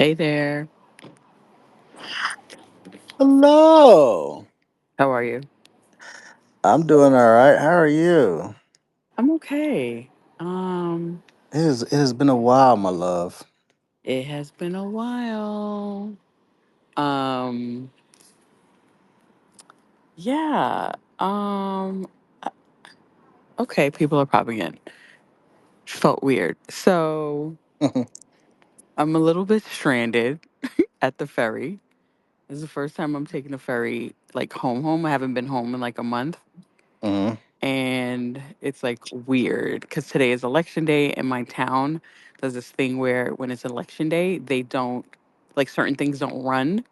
Hey there. Hello. How are you? I'm doing all right. How are you? I'm okay. Um, It has been a while, my love. it has been a while. Um, yeah. Um, okay, people are popping in. Felt weird. So I'm a little bit stranded at the ferry. This is the first time I'm taking a ferry like home. I haven't been home in like a month. hmm And it's like weird because today is election day and my town does this thing where when it's election day, they don't like certain things don't run.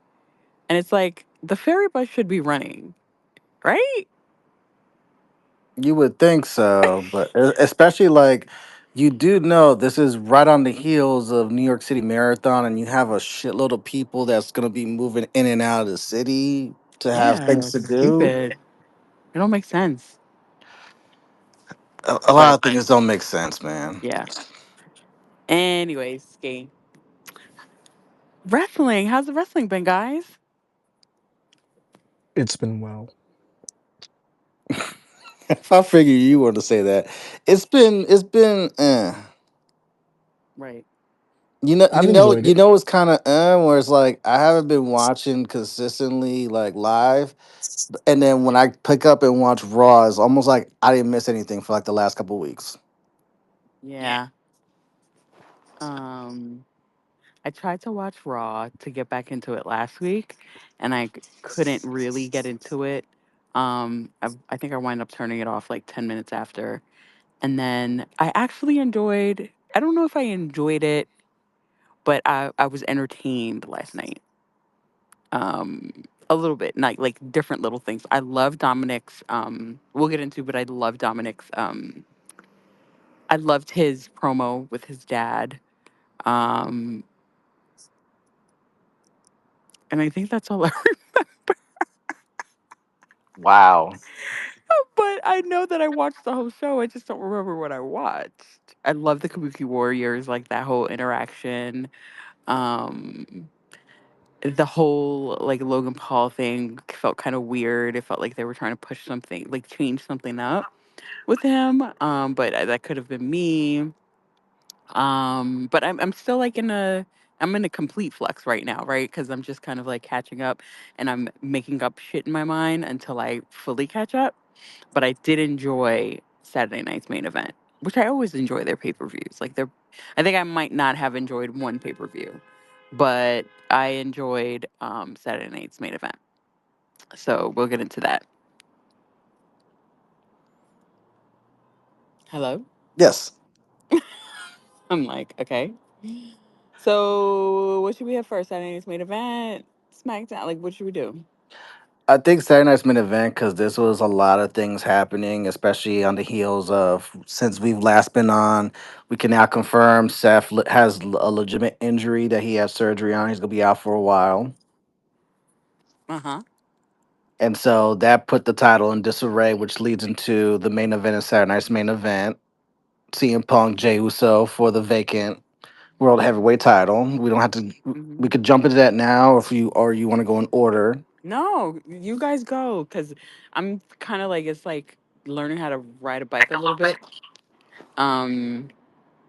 And it's like the ferry bus should be running, right? You would think so, but especially like you do know this is right on the heels of New York City Marathon, and you have a shitload of people that's gonna be moving in and out of the city to have Yeah, things to it's do. stupid. It don't make sense. A lot But of things don't make sense, man. yeah. Anyways, skate. Wrestling. How's the wrestling been, guys? It's been well. If I figure you want to say that, it's been. Right. You know, I've you know, enjoyed you it. know, it's kind of where it's like I haven't been watching consistently like live, and then when I pick up and watch Raw, it's almost like I didn't miss anything for like the last couple weeks. Yeah. Um I tried to watch Raw to get back into it last week, and couldn't really get into it. I think I wound up turning it off like 10 minutes after. And then I actually enjoyed, I don't know if I enjoyed it, but I was entertained last night. A little bit, like different little things. I love Dominic's, we'll get into, but I loved his promo with his dad. Um, and I think that's all I Wow. But I know that I watched the whole show. I just don't remember what I watched. I love the Kabuki Warriors, like that whole interaction. Um, the whole like Logan Paul thing felt kind of weird. It felt like they were trying to push something, like change something up with him. But that could have been me. But I'm still like I'm in a complete flux right now, right? Because I'm just kind of like catching up, and I'm making up shit in my mind until I fully catch up. But I did enjoy Saturday night's main event, which I always enjoy their pay per views. I think I might not have enjoyed one pay per view, but I enjoyed Saturday night's main event. So we'll get into that. Hello. Yes, I'm like, okay. So what should we have first? Saturday night's main event, SmackDown. Like, what should we do? I think Saturday Night's main event because this was a lot of things happening, especially on the heels of since we've last been on. We can now confirm Seth has a legitimate injury that he has surgery on. He's gonna be out for a while. Uh huh. And so that put the title in disarray, which leads into the main event of Saturday Night's main event. CM Punk, Jey Uso for the vacant World Heavyweight title. We don't have to. Hmm. We could jump into that now, if you want to go in order. No, you guys go because I'm kind of like it's like learning how to ride a bike a little bit. Um,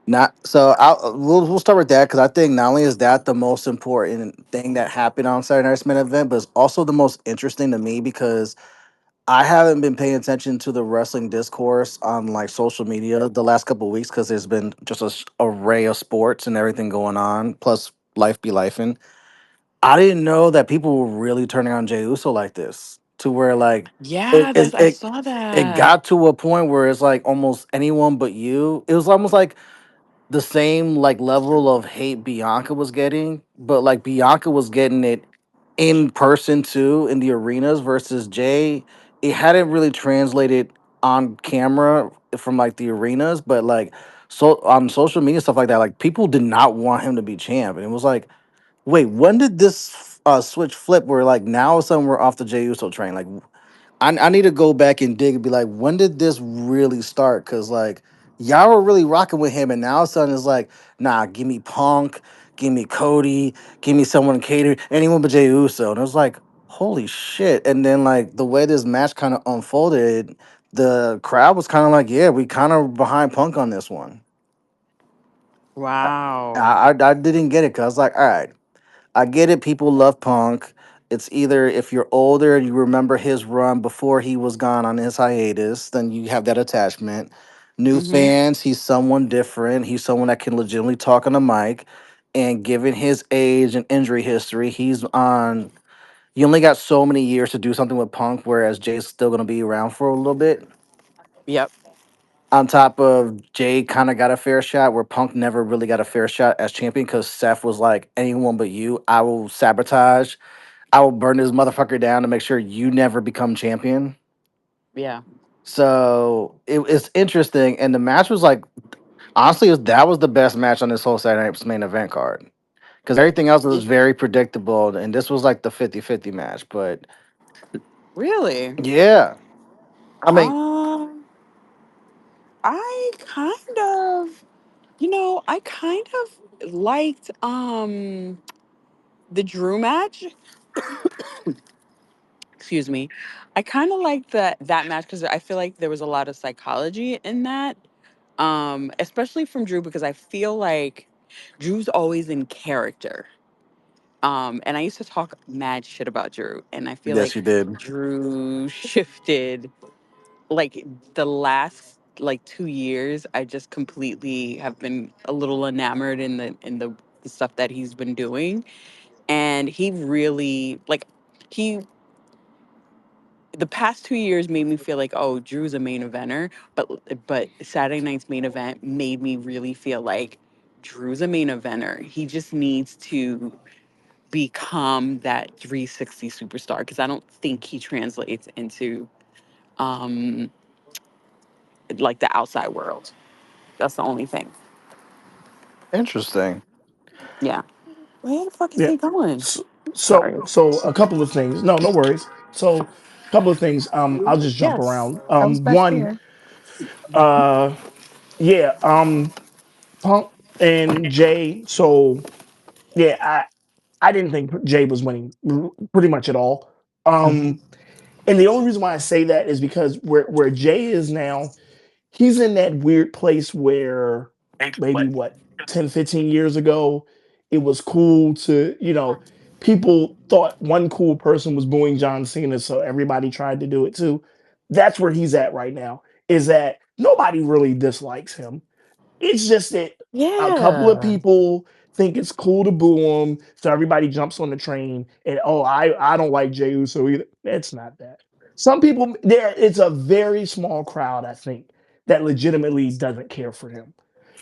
Not so. We'll start with that because I think not only is that the most important thing that happened on Saturday Night's main event, but it's also the most interesting to me because I haven't been paying attention to the wrestling discourse on like social media the last couple of weeks because there's been just a array of sports and everything going on. Plus, life be lifing. I didn't know that people were really turning on Jey Uso like this to where like it yeah, it I it, saw it that. got to a point where it's like almost anyone but you. It was almost like the same like level of hate Bianca was getting, but like Bianca was getting it in person too in the arenas versus Jay. It hadn't really translated on camera from like the arenas, but like so on social media stuff like that, like people did not want him to be champ, and it was like, wait, when did this switch flip? Where like now all of a sudden we're off the Jey Uso train? Like I need to go back and dig and be like, when did this really start? Because like y'all were really rocking with him, and now all of a sudden it's like, nah, give me Punk, give me Cody, give me someone catered, anyone but Jey Uso. And it was like, holy shit. And then like the way this match kind of unfolded, the crowd was kind of like, yeah, we kind of behind Punk on this one. Wow. I didn't get it because I was like, all right, I get it. People love Punk. It's either if you're older and you remember his run before he was gone on his hiatus, then you have that attachment. New Mm-hmm. fans, he's someone different. He's someone that can legitimately talk on the mic. And given his age and injury history, he's on. You only got so many years to do something with Punk, whereas Jay's still going to be around for a little bit. Yep. On top of Jay kind of got a fair shot where Punk never really got a fair shot as champion because Seth was like, anyone but you, I will sabotage. I will burn this motherfucker down to make sure you never become champion. Yeah. So it's interesting. And the match was like, honestly, that was the best match on this whole Saturday Night's main event card. Because everything else was Y- very predictable. And this was like the 50-50 match. But Really? yeah, I mean, Um, I kind of, I kind of liked the Drew match. Excuse me. I kind of liked that match because I feel like there was a lot of psychology in that. Especially from Drew because I feel like Drew's always in character. And I used to talk mad shit about Drew, and I feel yes, like you did. Drew shifted like the last like 2 years. I just completely have been a little enamored in the stuff that he's been doing, and he really like he the past 2 years made me feel like, oh, Drew's a main eventer, but Saturday night's main event made me really feel like Drew's a main eventer. He just needs to become that 360 superstar because I don't think he translates into um like the outside world. That's the only thing. Interesting. Yeah. Where the fuck is Yeah. he going? So, Sorry. so a couple of things. No, no worries. So, a couple of things. I'll just jump Yes, around. that was best One, fair. uh, yeah. Punk and Jay. So, yeah, I didn't think Jay was winning pretty much at all. Hmm. And the only reason why I say that is because where Jay is now, he's in that weird place where maybe what 10, 15 years ago it was cool to, people thought one cool person was booing John Cena, so everybody tried to do it too. That's where he's at right now, is that nobody really dislikes him. It's just that a couple of Yeah. people think it's cool to boo him, so everybody jumps on the train. And oh, I don't like Jey Uso either. It's not that. Some people there. It's a very small crowd, I think, that legitimately doesn't care for him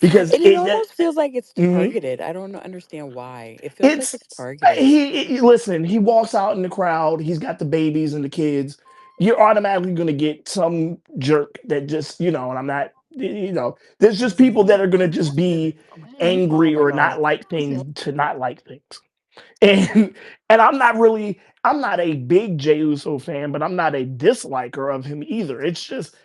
because And it almost feels like it's mhm. targeted. I don't understand why. It feels like It's it's targeted. listen. He walks out in the crowd. He's got the babies and the kids. You're automatically going to get some jerk that just and I'm not. There's just people that are going to just be Oh angry my or god. not like things to not like things. And I'm not a big Jey Uso fan, but I'm not a disliker of him either. It's just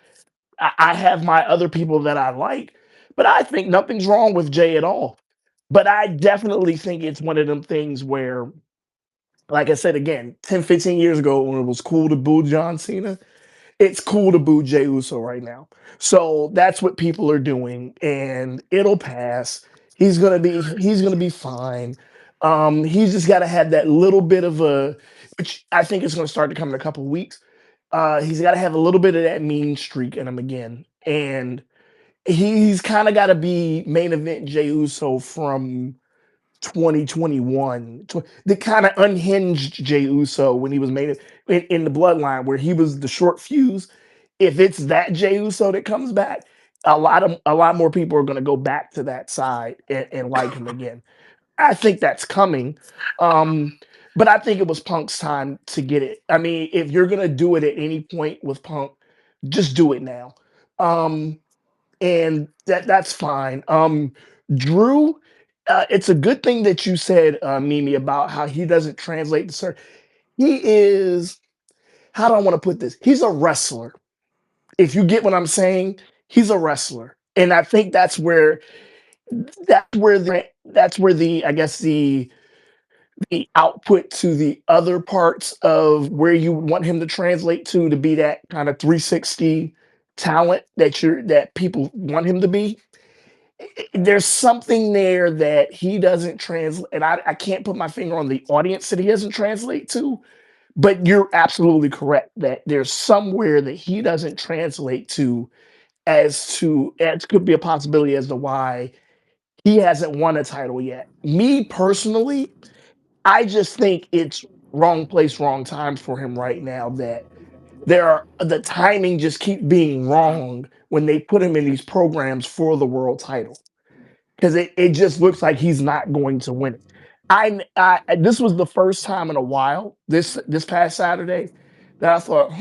I have my other people that I like, but I think nothing's wrong with Jay at all. But I definitely think it's one of them things where, like I said again, 10, 15 years ago when it was cool to boo John Cena, it's cool to boo Jey Uso right now. So that's what people are doing, and it'll pass. He's gonna be fine. He's just got to have that little bit of a, which I think is going to start to come in a couple of weeks. He's got to have a little bit of that mean streak in him again, and he's kind of got to be main event Jey Uso from 2021, the kind of unhinged Jey Uso when he was made in the bloodline, where he was the short fuse. If it's that Jey Uso that comes back, a lot more people are going to go back to that side and like him again. I think that's coming. Um, but I think it was Punk's time to get it. I mean, if you're gonna do it at any point with Punk, just do it now. Um, and that's fine. Drew, it's a good thing that you said, Mimi, about how he doesn't translate the sir. He is, how do I want to put this? He's a wrestler. If you get what I'm saying, he's a wrestler. And I think that's where that's where the I guess the output to the other parts of where you want him to translate to be that kind of 360 talent that people want him to be. There's something there that he doesn't translate, and I can't put my finger on the audience that he doesn't translate to, but you're absolutely correct that there's somewhere that he doesn't translate to, as could be a possibility as to why he hasn't won a title yet. Me personally, I just think it's wrong place, wrong time for him right now. That the timing just keep being wrong when they put him in these programs for the world title, because it just looks like he's not going to win it. This was the first time in a while this past Saturday that I thought,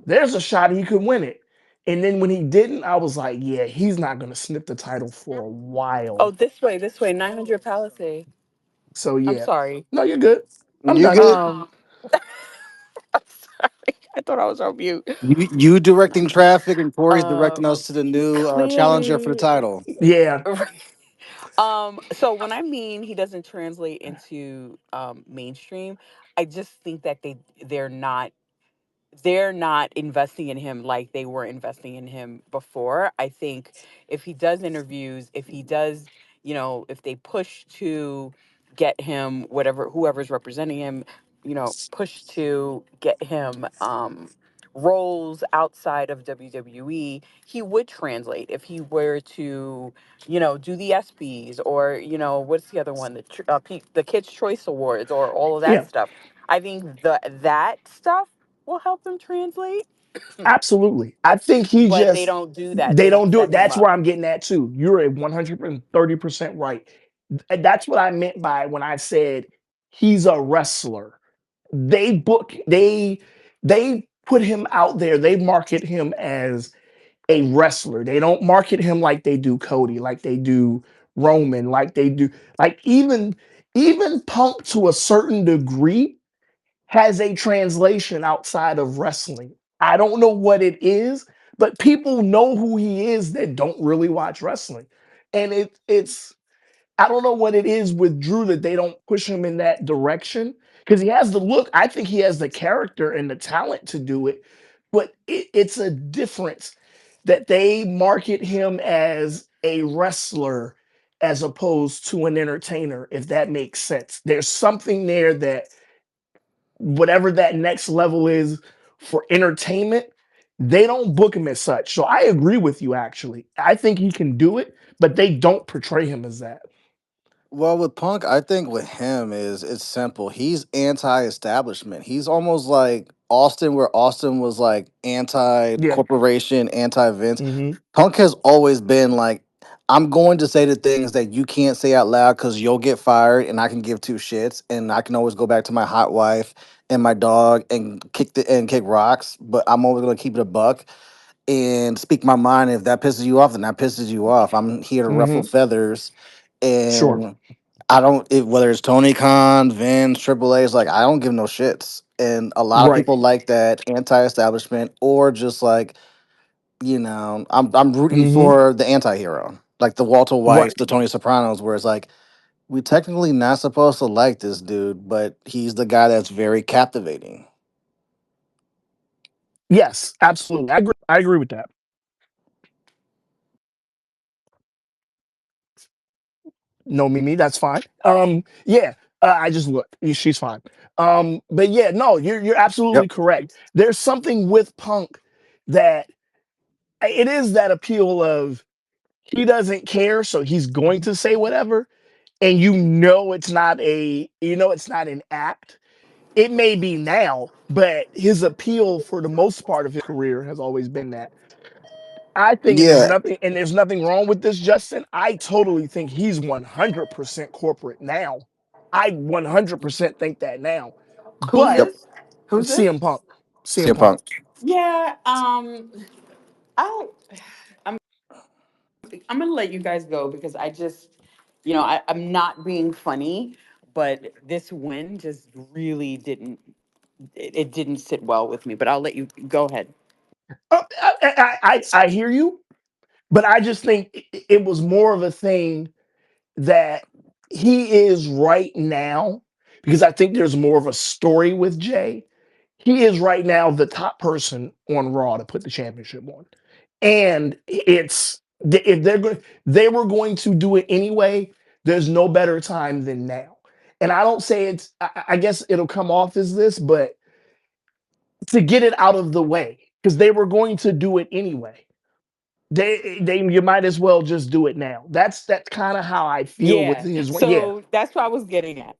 there's a shot he could win it. And then when he didn't, I was like, yeah, he's not going to snip the title for a Oh, while. this way, 900 Palisade. So I'm yeah, sorry. no, you're good. I'm You done. good? I'm sorry. I thought I was on mute. You directing traffic and Corey's directing Um, us to the new challenger for the Clearly. title. Yeah, So when I mean he doesn't translate into mainstream, I just think that they're not they're not investing in him like they were investing in him before. I think if he does interviews, if he does, if they push to get him whatever whoever's representing him, push to get him roles outside of WWE, he would translate if he were to, do the ESPYS or, what's the other one, the Kids Choice Awards or all of that yeah. stuff. I think that stuff will help him translate, Absolutely. I think he but they just don't do that. they They don't don't do it. set him That's where up. I'm getting at too. You're at 130% right. And that's what I meant by when I said he's a wrestler. They put him out there. They market him as a wrestler. They don't market him like they do Cody, like they do Roman, like they do like even Punk to a certain degree has a translation outside of wrestling. I don't know what it is, but people know who he is that don't really watch wrestling. And it's I don't know what it is with Drew that they don't push him in that direction, because he has the look. I think he has the character and the talent to do it, but it's a difference that they market him as a wrestler as opposed to an entertainer, if that makes sense. There's something there that whatever that next level is for entertainment, they don't book him as such. So I agree with you actually. I think he can do it, but they don't portray him as that. Well, with Punk, I think with him is it's simple. He's anti-establishment. He's almost like Austin, where Austin was like Yeah. anti-corporation, anti-Vince. Hmm. Punk has always been like, I'm going to say the things that you can't say out loud because you'll get fired, and I can give two shits, and I can always go back to my hot wife and my dog and kick rocks. But I'm always gonna keep it a buck and speak my mind. If that pisses you off, then that pisses you off. I'm here to ruffle Hmm. feathers, Sure. and I don't whether it's Tony Khan, Vince, Triple H, like I don't give no shits. And a lot of Right. people like that anti-establishment or just like, I'm rooting Hmm. for the anti-hero. Like the Walter Right. Whites, the Tony Sopranos, where it's like, we technically not supposed to like this dude, but he's the guy that's very captivating. Yes, absolutely. I agree with that. No, Mimi, that's fine. Yeah, I just looked. She's fine. But yeah, no, you're absolutely Yep. correct. There's something with Punk that it is that appeal of he doesn't care, so he's going to say whatever, and it's not an act. It may be now, but his appeal for the most part of his career has always been that. I think, Yeah. and there's nothing wrong with this, Justin. I totally think he's 100% corporate now. I 100% think that now. Who's But Yep. this? Who's this? CM Punk, CM CM Punk. Punk. Yeah. I don't. I'm. I'm gonna let you guys go because I just, I'm not being funny, but this win just really didn't. It didn't sit well with me. But I'll let you go ahead. I hear you, but I just think it was more of a thing. that he is right now, because I think there's more of a story with Jay. He is right now the top person on Raw to put the championship on, and it's if they were going to do it anyway. There's no better time than now. And I don't say it's. I guess it'll come off as this, but to get it out of the way, because they were going to do it anyway. They you might as well just do it now. That's kind of how I feel with Yeah. his. Yeah. So that's what I was getting at.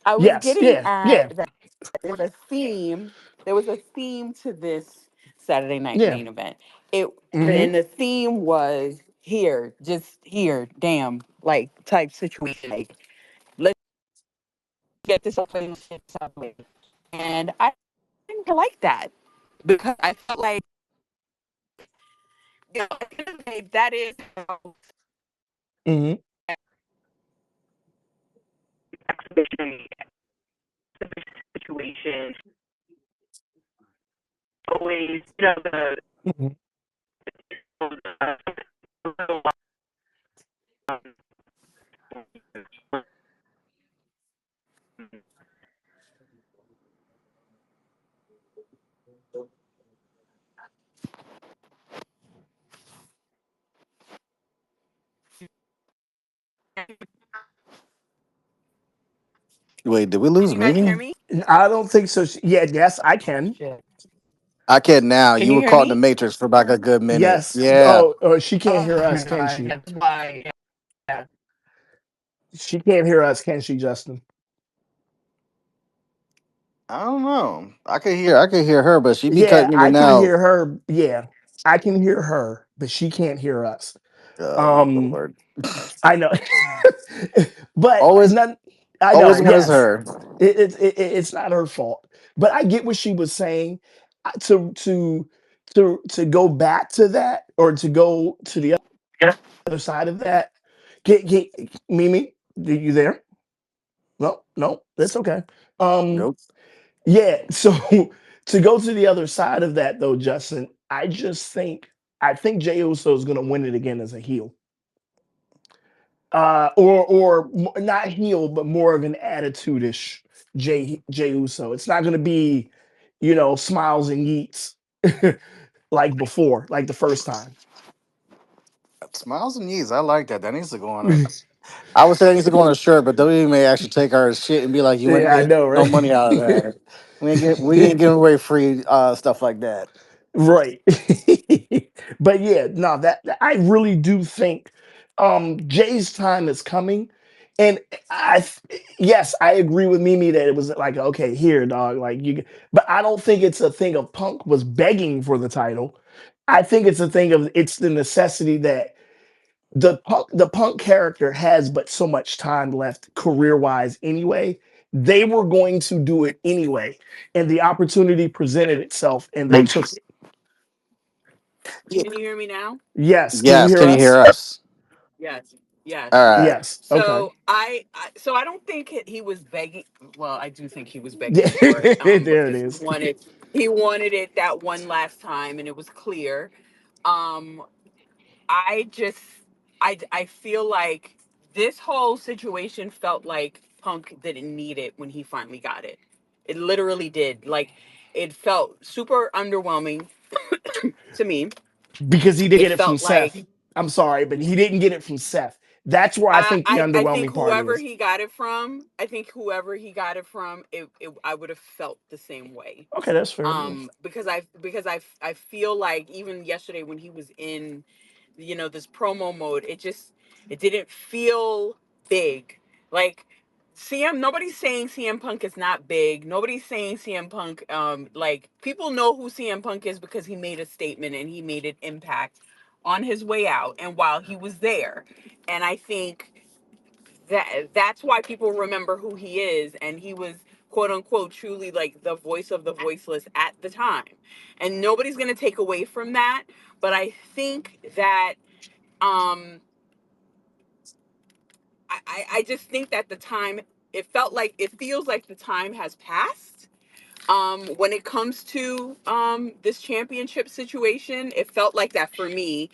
I was Yes. getting Yeah. at Yeah. that there was a theme. There was a theme to this Saturday night Yeah. main event. It Hmm. and the theme was here, just here, damn, like type situation. Like let's get this up and shit out of the way. And I didn't like that because I felt like at the end of the day, that is how Hmm. exhibition situation always, the Hmm. uh, Wait, did we can lose you guys hear Mimi? me? I don't think so. Yeah. Yes, I can. Shit. I can now. Can You you were hear caught in the me? Matrix for like a good minute. Yes. Yeah. Oh, she can't Oh hear my us, can god, she? that's why. Yeah. She can't hear us, can she, Justin? I don't know. I could hear her, but she be Yeah, cutting in I and can out. hear her. Yeah, I can hear her, but she can't hear us. Oh my Um, lord. I know, but Always none. I know. always was Yes, her. it's not her fault. But I get what she was saying. To go back to that, or to go to the other side of that. Get Mimi, are you there? No, no, that's okay. Um, Nope. yeah. So to go to the other side of that, though, Justin, I think Jey Uso is going to win it again as a heel, not heel, but more of an attitude-ish Jey Uso. It's not going to be, smiles and yeets like before, like the first time. Smiles and Yeez. I like that. That needs to go on a I would say that needs to go on a shirt, but WWE may actually take our shit and be like, you ain't Yeah, I getting know, no right? money out of that. We ain't giving away free stuff like that. Right. But yeah, no, I really do think Jay's time is coming. And yes, I agree with Mimi that it was like, okay, here, dog, like but I don't think it's a thing of Punk was begging for the title. I think it's a thing of it's the necessity that the punk character has but so much time left career wise anyway. They were going to do it anyway, and the opportunity presented itself, and they took it. Yeah. Can you hear me now? Yes. Can you Yes, hear can you hear us? us? Yes. Yes. All right. Yes. Okay. So I don't think he was begging. Well, I do think he was begging Yeah, for it. there it Because is. he wanted it that one last time, and it was clear. Um, I just I feel like this whole situation felt like Punk didn't need it when he finally got it. It literally did. Like it felt super underwhelming to me. Because he did It get it from felt Seth. like I'm sorry, but he didn't get it from Seth. That's where I think the I think underwhelming part whoever is. he got it from, I would have felt the same way. Okay, that's fair. Yeah. Because I feel like even yesterday when he was in, this promo mode, it didn't feel big. Like nobody's saying CM Punk is not big. Nobody's saying CM Punk, like people know who CM Punk is because he made a statement and he made an impact on his way out and while he was there. And I think that's why people remember who he is, and he was quote unquote truly like the voice of the voiceless at the time, and nobody's going to take away from that. But I think that um I just think that the time, it feels like the time has passed. When it comes to this championship situation, it felt like that for me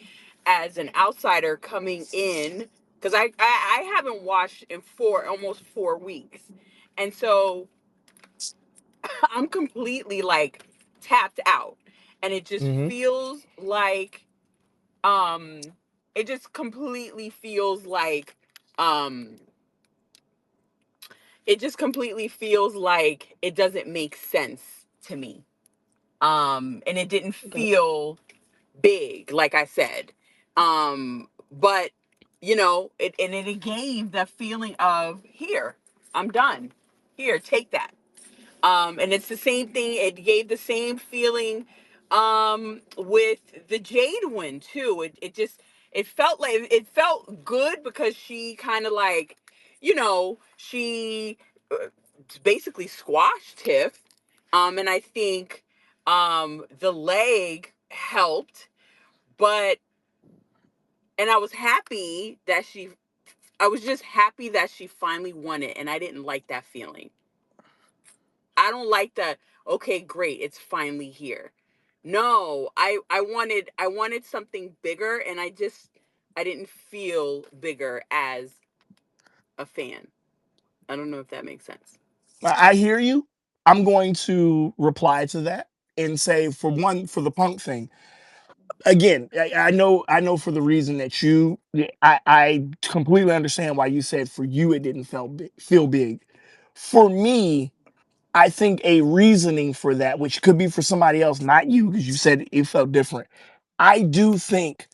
as an outsider coming in. because I haven't watched in almost 4 weeks, and so I'm completely like tapped out, and it just Hmm. feels like um it just completely feels like um it doesn't make sense to me. And it didn't feel big, like I said. But it gave the feeling of, here, I'm done. Here, take that. And it's the same thing. It gave the same feeling with the Jade one too. It felt good because she kind of like, she basically squashed Tiff. And I think the leg helped, but and I was just happy that she finally won it, and I didn't like that feeling. I don't like the, okay, great, it's finally here. No, I wanted something bigger, and I didn't feel bigger as a fan. I don't know if that makes sense. I hear you. I'm going to reply to that and say, for one, for the Punk thing, again, I know for the reason that I completely understand why you said for you it didn't feel big. For me, I think a reasoning for that, which could be for somebody else, not you, because you said it felt different. I do think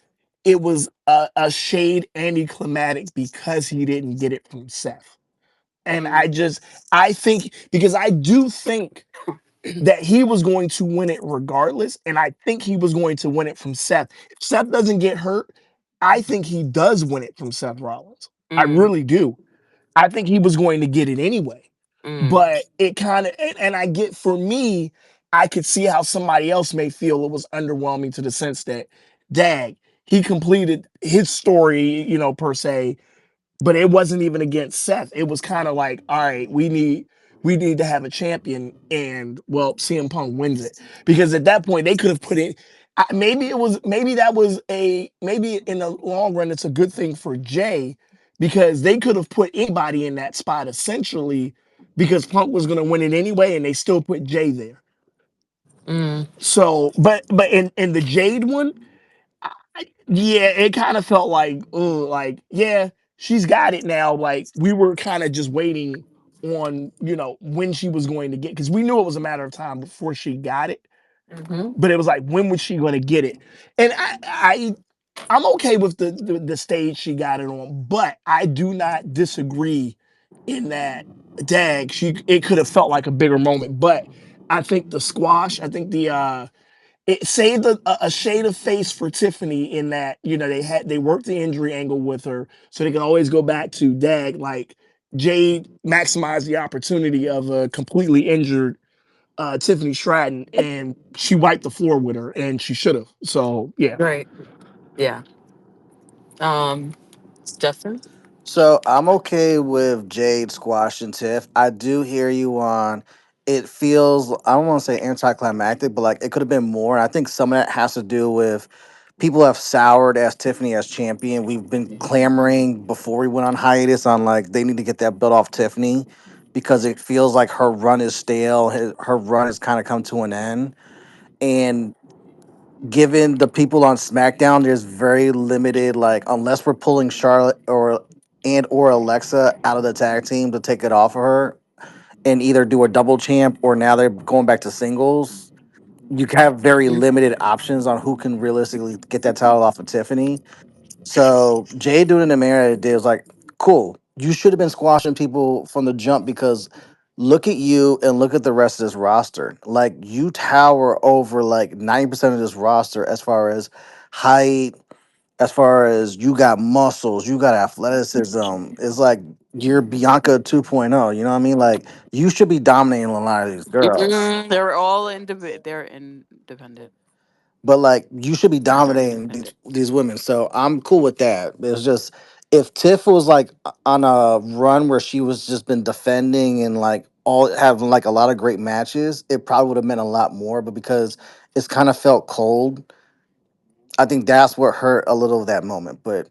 it was a shade anticlimactic because he didn't get it from Seth. And Mm, I think, because I do think that he was going to win it regardless. And I think he was going to win it from Seth. If Seth doesn't get hurt, I think he does win it from Seth Rollins. I mm, really do. I think he was going to get it anyway. mm, But it kind of, and I get, for me, I could see how somebody else may feel it was underwhelming, to the sense that, dag, he completed his story, per se, but it wasn't even against Seth. It was kind of like, all right, we need to have a champion, and, well, CM Punk wins it, because at that point they could have put it. Maybe in the long run it's a good thing for Jay, because they could have put anybody in that spot essentially, because Punk was going to win it anyway, and they still put Jay there. mm, So, but in the Jade one, yeah, it kind of felt like, like, yeah, she's got it now. Like, we were kind of just waiting on, when she was going to get, because we knew it was a matter of time before she got it. mm-hmm, But it was like, when was she going to get it? And I'm okay with the stage she got it on, but I do not disagree in that, dag, it could have felt like a bigger moment. But I think the squash, I think it saved a shade of face for Tiffany, in that, they worked the injury angle with her, so they can always go back to, dag, like, Jade maximized the opportunity of a completely injured Tiffany Stratton, and she wiped the floor with her, and she should have. So yeah. right. Yeah. Um, Justin. So I'm okay with Jade Squash and Tiff. I do hear you on. It feels, I don't want to say anticlimactic, but like it could have been more. I think some of that has to do with people have soured as Tiffany as champion. We've been clamoring before we went on hiatus on like they need to get that belt off Tiffany, because it feels like her run is stale. Her run has kind of come to an end. And given the people on SmackDown, there's very limited, like, unless we're pulling Charlotte or Alexa out of the tag team to take it off of her and either do a double champ, or now they're going back to singles. You have very limited options on who can realistically get that title off of Tiffany. So Jay doing in the mirror that did was like, cool. You should have been squashing people from the jump, because look at you and look at the rest of this roster. Like, you tower over like 90% of this roster as far as height, as far as you got muscles, you got athleticism. It's like you're Bianca 2.0. You know what I mean? Like, you should be dominating a lot of these girls. They're independent. But like, you should be They're dominating independent. these women. So I'm cool with that. It's just, if Tiff was like on a run where she was just been defending and like all having like a lot of great matches, it probably would have meant a lot more. But because it's kind of felt cold, I think that's what hurt a little of that moment. But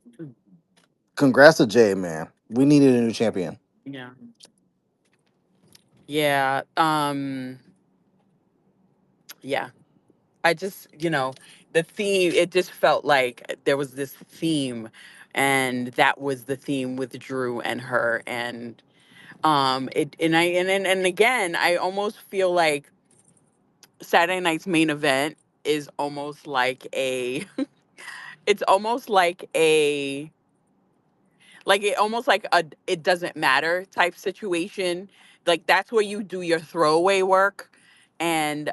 Congrats to Jay, man. We needed a new champion. Yeah. Yeah. Yeah. I just, the theme, it just felt like there was this theme, and that was the theme with Drew and her. And it and again, I almost feel like Saturday night's main event is almost like a it's almost like it almost like a it doesn't matter type situation. Like that's where you do your throwaway work. And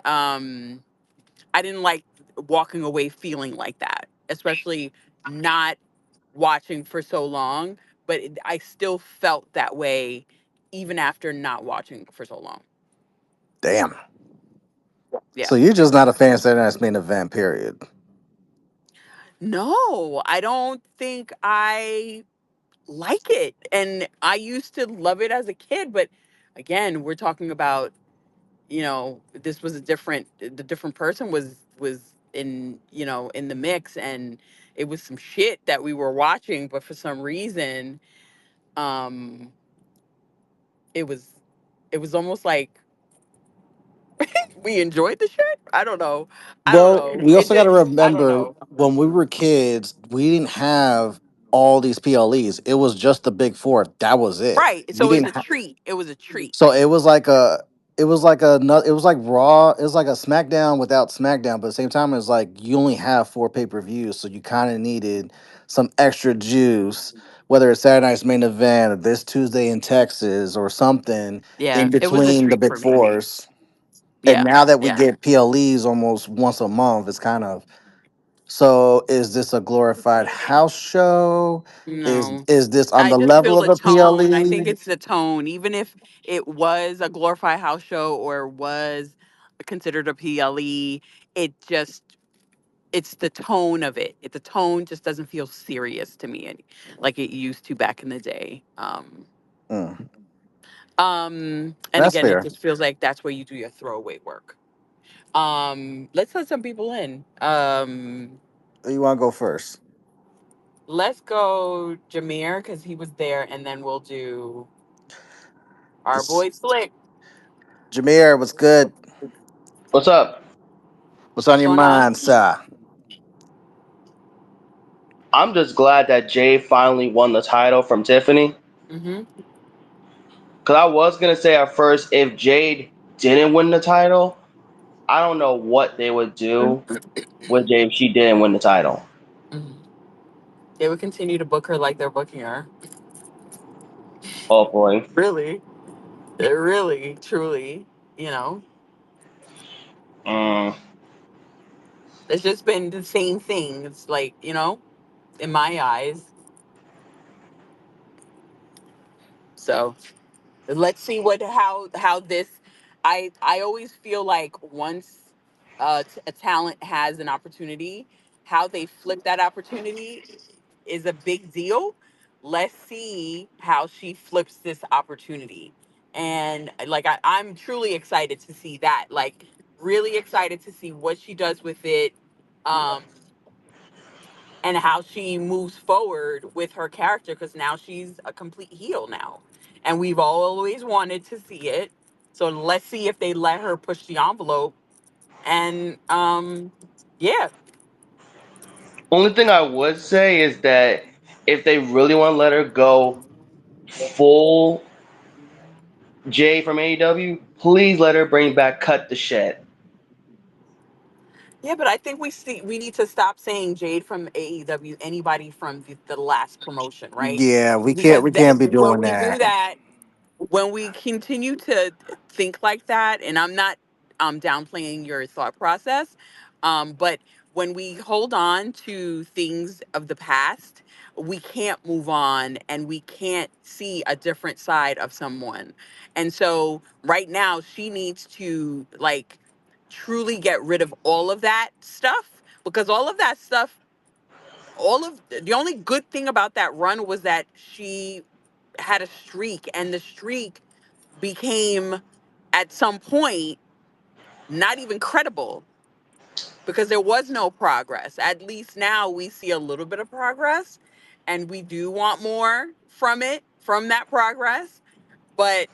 I didn't like walking away feeling like that, especially not watching for so long. But I still felt that way even after not watching for so long. Damn. Yeah. So you're just not a fan of Saturday Night's Main Event, period. No, I don't think I like it. And I used to love it as a kid, but again, we're talking about, this was the different person was in, in the mix, and it was some shit that we were watching, but for some reason, um it was it was almost like we enjoyed the shit. I don't know. I don't Well, know. we It also got to just I don't remember know. when we were kids, we didn't have all these PLEs. It was just the big four. That was it. Right. We So it was didn't a treat. It was a treat. So it was like Raw. It was like a SmackDown without SmackDown, but at the same time, it was like you only have four pay-per-views, so you kind of needed some extra juice, whether it's Saturday Night's Main Event or this Tuesday in Texas or something in Yeah, it was a between the treat big for me. fours. And Yeah. now that we Yeah. get PLEs almost once a month, it's kind of so. Is this a glorified house show? No. Is this on I the just feel level of the a tone. I think PLE? it's the tone. Even if it was a glorified house show or was considered a PLE, it just it's the tone of it. The tone just doesn't feel serious to me like it used to back in the day. Mm, And that's again, it fair. just feels like that's where you do your throwaway work. Let's let some people in. You want to go first? Let's go Jameer because he was there, and then we'll do our This boy Slick. Jameer, what's good? What's up? What's on What's your going on? mind, sir? I'm just glad that Jay finally won the title from Tiffany. Mm-hmm. Cause I was gonna say at first, if Jade didn't win the title, I don't know what they would do with Jade if she didn't win the title. Hmm. They would continue to book her like they're booking her. Oh boy. Really, they're really, truly, you know, Mm. it's just been the same thing. It's like, in my eyes. So let's see what how this. I always feel like once a talent has an opportunity, how they flip that opportunity is a big deal. Let's see how she flips this opportunity. And like I'm truly excited to see that. Like really excited to see what she does with it. Um and how she moves forward with her character because now she's a complete heel now. And we've always wanted to see it. So let's see if they let her push the envelope. And yeah. Only thing I would say is that if they really want to let her go full Jay from AEW, please let her bring back Cut the Shed. Yeah, but I think we need to stop saying Jade from AEW, anybody from the last promotion, right? Yeah, Because we that, can't be when doing we do that. that, when we continue to think like that, and I'm not downplaying your thought process, but when we hold on to things of the past, we can't move on and we can't see a different side of someone. And so right now she needs to like truly get rid of all of that stuff because all of that stuff, all of the only good thing about that run was that she had a streak, and the streak became at some point not even credible because there was no progress. At least now we see a little bit of progress. and we do want more from it, from that progress, but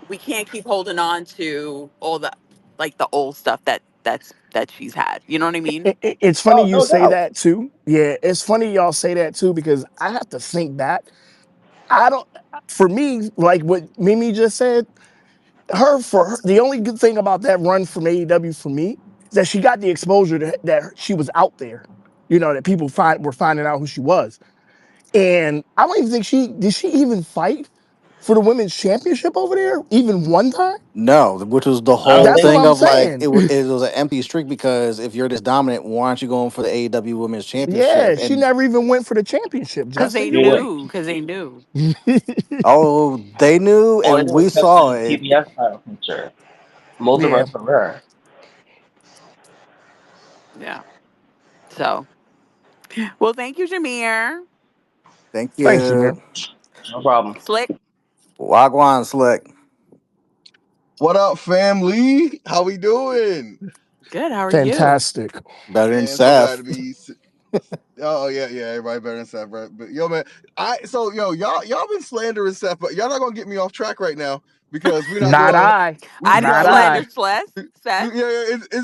we can't keep holding on to all the like the old stuff that she's had. You know what I mean? It's funny Oh, you no say doubt. that too. Yeah, it's funny y'all say that too because I have to think back. I don't. For me, like what Mimi just said, the only good thing about that run from AEW for me is that she got the exposure that she was out there. You know that people were finding out who she was, and I don't even think she even fight for the women's championship over there even one time. No, which was the I don't whole That's what think thing I'm of like saying. it was an empty streak because if you're this dominant, why aren't you going for the AEW Women's Yeah, Championship? she And never even went for the championship. Because they Justin, you're you're right. right. knew. Because they knew. oh, they knew, Only and thing was we kept saw the it. TBS title picture most of her Yeah, career. Yeah. So, well, thank you, Jameer. Thank thanks, you, Jameer. No problem. Slick. Wagwan Slick. What up, family? How we doing? Good. How are you? Fantastic. Better than Man, so glad Seth. to be. Oh yeah, yeah. Everybody better than Seth, right? But yo, man, y'all been slandering Seth, but y'all not gonna get me off track right now because we're not Not going. I. I We didn't Not got we, slander I. Seth. yeah, yeah.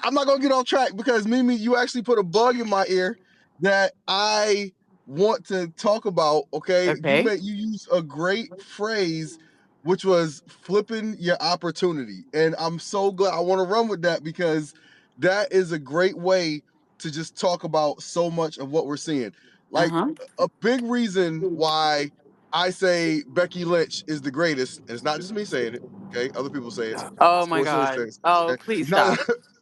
I'm not gonna get off track because Mimi, you actually put a bug in my ear that I want to talk about. Okay, Okay. you use a great phrase, which was flipping your opportunity, and I'm so glad. I want to run with that because that is a great way to just talk about so much of what we're seeing. Uh Like huh. a big reason why I say Becky Lynch is the greatest, and it's not just me saying it. Okay, other people say it. Oh my Sports God. Illustrated. Oh, Okay, please no, stop.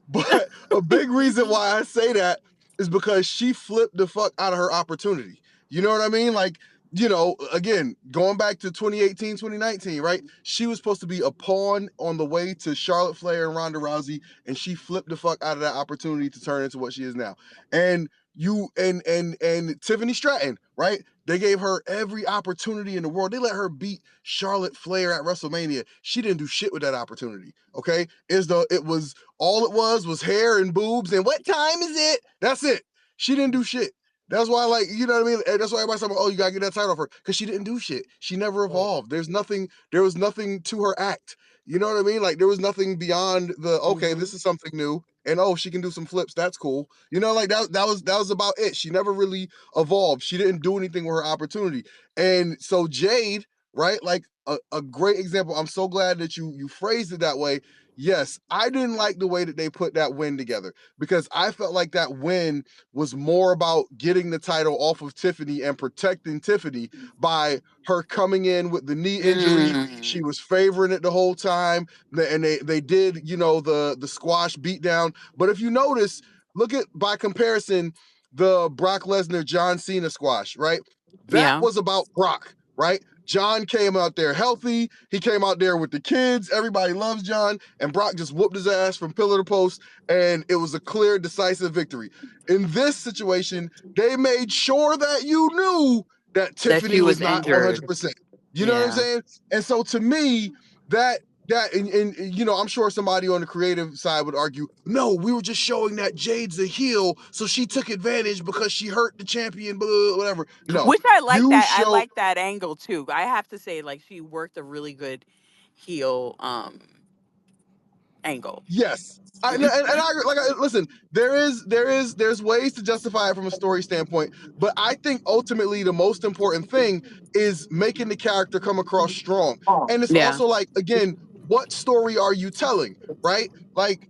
but a big reason why I say that is because she flipped the fuck out of her opportunity. You know what I mean? Like, again, going back to 2018, 2019, right? She was supposed to be a pawn on the way to Charlotte Flair and Ronda Rousey, and she flipped the fuck out of that opportunity to turn into what she is now. And and Tiffany Stratton, right? They gave her every opportunity in the world. They let her beat Charlotte Flair at WrestleMania. She didn't do shit with that opportunity. Okay, it was hair and boobs and what time is it? That's it. She didn't do shit. That's why, like, you know what I mean? And that's why everybody's talking about, oh, you gotta get that title for her. Because she didn't do shit. She never evolved. There was nothing to her act. You know what I mean? Like, there was nothing beyond okay, Hmm. this is something new. And oh, she can do some flips. That's cool. Like that was about it. She never really evolved. She didn't do anything with her opportunity. And so Jade, right? Like a great example. I'm so glad that you phrased it that way. Yes, I didn't like the way that they put that win together because I felt like that win was more about getting the title off of Tiffany and protecting Tiffany by her coming in with the knee injury. She Mm. was favoring it the whole time, and they did the squash beatdown. But if you notice, look at by comparison the Brock Lesnar John Cena squash, right? That Yeah. was about Brock, right? John came out there healthy. He came out there with the kids. Everybody loves John. And Brock just whooped his ass from pillar to post. And it was a clear, decisive victory. In this situation, they made sure that you knew that That Tiffany she was was not injured. 100%. You know what I'm Yeah. saying? And so to me, and I'm sure somebody on the creative side would argue, no, we were just showing that Jade's a heel, so she took advantage because she hurt the champion, blah, whatever. No, Which I like you that. I show like that angle too. I have to say, like, she worked a really good heel angle. yes. And I like listen. There's ways to justify it from a story standpoint, but I think ultimately the most important thing is making the character come across strong. And it's Yeah. also like again, what story are you telling, right? Like,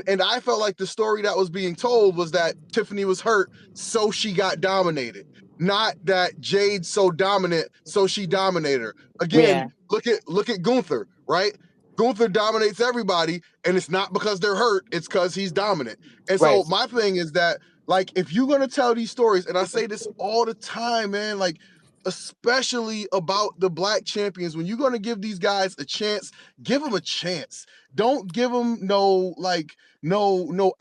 and I felt like the story that was being told was that Tiffany was hurt, so she got dominated. Not that Jade's so dominant, so she dominated her. Again, Yeah. look at Gunther, right? Gunther dominates everybody, and it's not because they're hurt, it's because he's dominant. And so Right. my thing is that, like, if you're gonna tell these stories, and I say this all the time, man, like, especially about the black champions, when you're gonna give these guys a chance, give them a chance. Don't give them no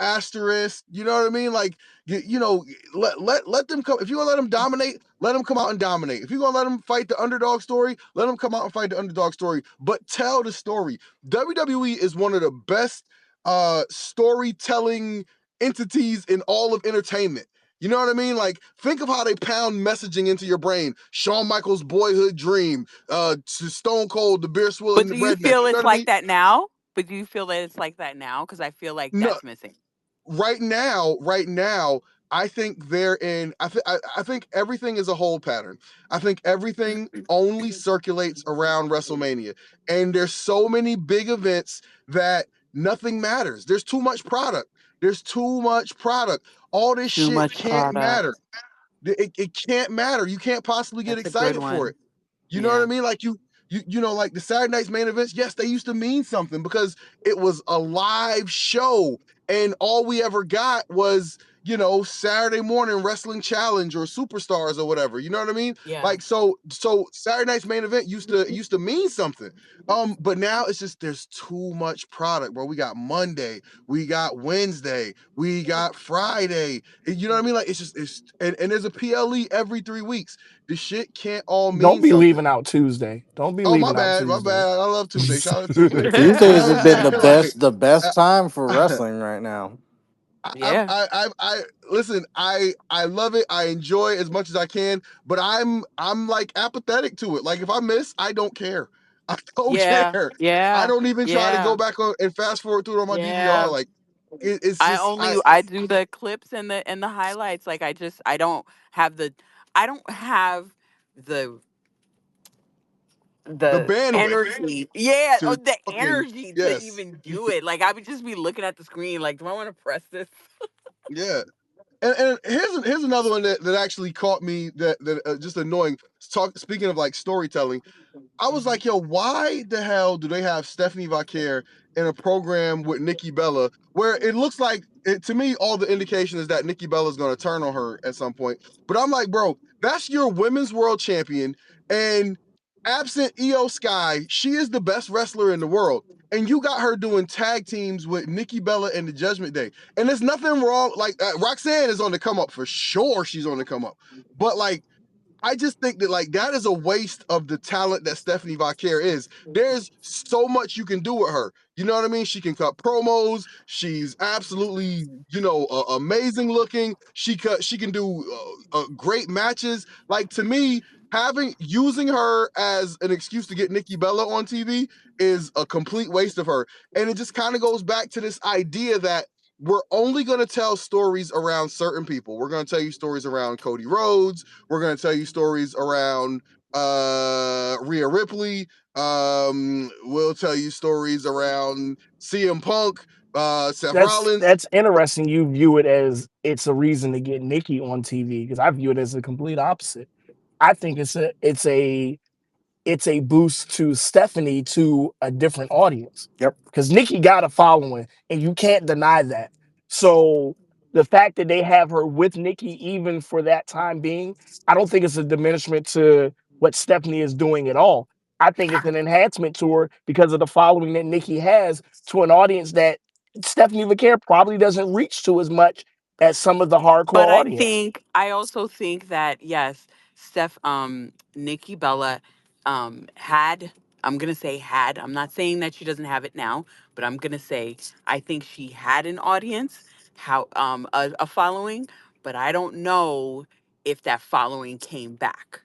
asterisk. You know what I mean? Like, let them come. If you're gonna let them dominate, let them come out and dominate. If you're gonna let them fight the underdog story, let them come out and fight the underdog story. But tell the story. WWE is one of the best storytelling entities in all of entertainment. You know what I mean? Like, think of how they pound messaging into your brain. Shawn Michaels' boyhood dream, Stone Cold, the beer swilling But the do you redneck. feel You know it's what I mean? like that now? But do you feel that it's like that now? Because I feel like No, that's missing. right now, I think they're in. I think everything is a whole pattern. I think everything only circulates around WrestleMania, and there's so many big events that nothing matters. There's too much product. There's too much product. All this Too shit much can't matter. product. It can't matter. You can't possibly get That's a good excited for it. one. You know what I Yeah. mean? Like like the Saturday night's main events, yes, they used to mean something because it was a live show. And all we ever got was, Saturday morning wrestling challenge or superstars or whatever. You know what I mean? Yeah. Like so Saturday night's main event used to mean something. But now it's just there's too much product, bro. We got Monday, we got Wednesday, we got Friday. You know what I mean? Like and there's a PLE every 3 weeks. The shit can't all Don't mean be something. leaving out Tuesday. Don't be Oh, my leaving out bad, my Tuesday. bad. I love Tuesday. Shout out Tuesday. You know Tuesdays what I'm have been saying? the Like, best the best I, time for wrestling right now. Yeah. I listen. I love it. I enjoy it as much as I can, but I'm like apathetic to it. Like if I miss, I don't care. I don't Yeah. care. I Yeah. don't even try to go Yeah. back on and fast forward through it on my DVR. Yeah. Like it's just I do the clips and the highlights. Like I don't have the the the bandwidth energy. Yeah, to the fucking energy to yes, even do it. Like I would just be looking at the screen like, do I want to press this? yeah. And here's another one that actually caught me that just annoying. Speaking of like storytelling, I was like, yo, why the hell do they have Stephanie Vaquer in a program with Nikki Bella where it looks like to me all the indication is that Nikki Bella is going to turn on her at some point. But I'm like, bro, that's your women's world champion, and absent Io Sky, she is the best wrestler in the world. And you got her doing tag teams with Nikki Bella and the Judgment Day. And there's nothing wrong. Like Roxanne is on the come up for sure. She's on the come up. But like I just think that like that is a waste of the talent that Stephanie Vaquer is. There's so much you can do with her. You know what I mean? She can cut promos. She's absolutely, amazing looking. She can do great matches. Like to me, using her as an excuse to get Nikki Bella on TV is a complete waste of her. And it just kind of goes back to this idea that we're only going to tell stories around certain people. We're going to tell you stories around Cody Rhodes. We're going to tell you stories around Rhea Ripley. We'll tell you stories around CM Punk, Seth Rollins. That's interesting. You view it as it's a reason to get Nikki on TV because I view it as the complete opposite. I think it's a boost to Stephanie to a different audience Yep. because Nikki got a following and you can't deny that. So the fact that they have her with Nikki even for that time being, I don't think it's a diminishment to what Stephanie is doing at all. I think it's an enhancement to her because of the following that Nikki has to an audience that Stephanie Vaquer probably doesn't reach to as much as some of the But hardcore audience. I also think that yes, Nikki Bella had, I'm gonna say had, I'm not saying that she doesn't have it now, but I'm gonna say I think she had an audience, a following, but I don't know if that following came back.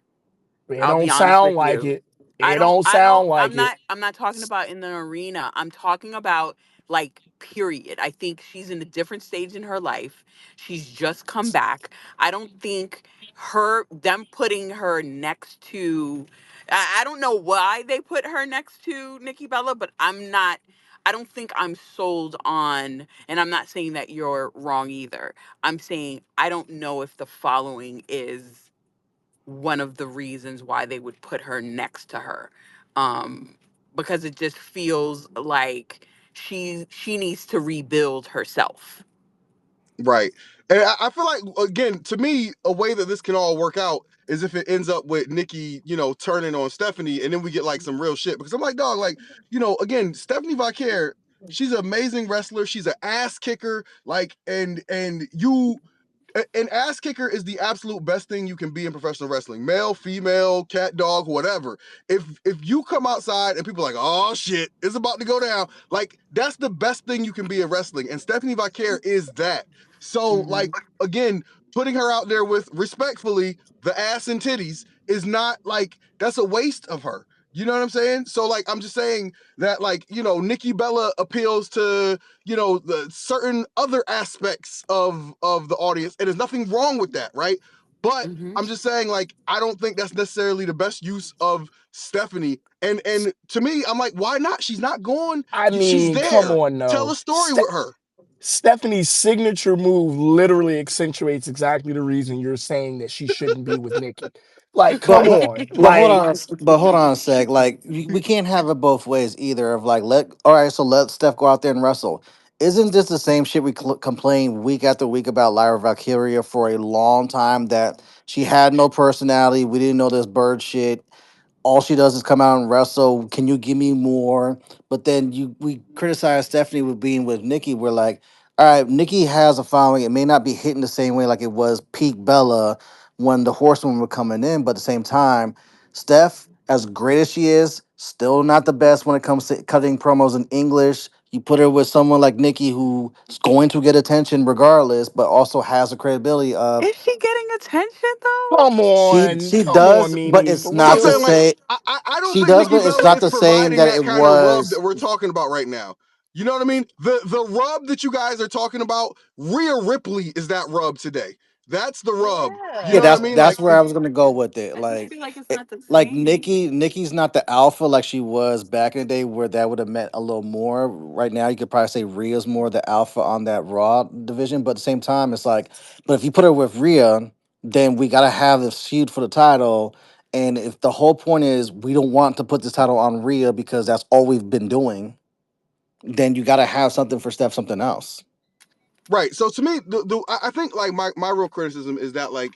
It I'll be don't honest sound with like you. it. It don't sound like it. I'm not talking about in the arena. I'm talking about like period. I think she's in a different stage in her life. She's just come back. I don't think them putting her next to I don't know why they put her next to Nikki Bella, but I don't think I'm sold on, and I'm not saying that you're wrong either. I'm saying I don't know if the following is one of the reasons why they would put her next to her, um because it just feels like she needs to rebuild herself. Right. And I feel like, again, to me, a way that this can all work out is if it ends up with Nikki, turning on Stephanie, and then we get like some real shit. Because I'm like, dog, like, again, Stephanie Vaquer, she's an amazing wrestler. She's an ass kicker. Like, and you an ass kicker is the absolute best thing you can be in professional wrestling. Male, female, cat, dog, whatever. If you come outside and people are like, oh shit, it's about to go down, like that's the best thing you can be in wrestling. And Stephanie Vaquer is that. So Hmm. like again, putting her out there with respectfully the ass and titties is not like that's a waste of her. You know what I'm saying? So like I'm just saying that like, Nikki Bella appeals to, the certain other aspects of the audience, and there's nothing wrong with that, right? But Hmm. I'm just saying, like, I don't think that's necessarily the best use of Stephanie. And to me, I'm like, why not? She's not going. I She's mean, come there. on, Tell no. a story with her. Stephanie's signature move literally accentuates exactly the reason you're saying that she shouldn't be with Nikki. Like, come But on. but hold Like, on, but hold on a sec. Like we can't have it both ways either. Of like, all right, so let Steph go out there and wrestle. Isn't this the same shit we complain week after week about Lyra Valkyria for a long time, that she had no personality? We didn't know this bird shit. All she does is come out and wrestle. Can you give me more? But then we criticize Stephanie with being with Nikki. We're like, all right, Nikki has a following. It may not be hitting the same way like it was peak Bella when the horsewomen were coming in, but at the same time, Steph, as great as she is, still not the best when it comes to cutting promos in English. You put her with someone like Nikki, who's going to get attention regardless, but also has the credibility of Is she getting attention though? she come on, does, but Mimi, it's for So I'm not the saying, real. like, same. I don't She think does, Nikki but it's Bella not is the same providing that that it kind of rub that was. we're talking about right now. You know what I mean? The rub that you guys are talking about, Rhea Ripley is that rub today. That's the rub. You Yeah, know what I Yeah. mean? that's Like, where I was gonna go with it. I just feel like it's not the Like same. Nikki's not the alpha like she was back in the day, where that would have meant a little more. Right now, you could probably say Rhea's more the alpha on that Raw division, but at the same time, it's like, but if you put her with Rhea, then we gotta have this feud for the title. And if the whole point is we don't want to put this title on Rhea because that's all we've been doing, then you gotta have something for Steph, something else. right. So to me, I think like my real criticism is that like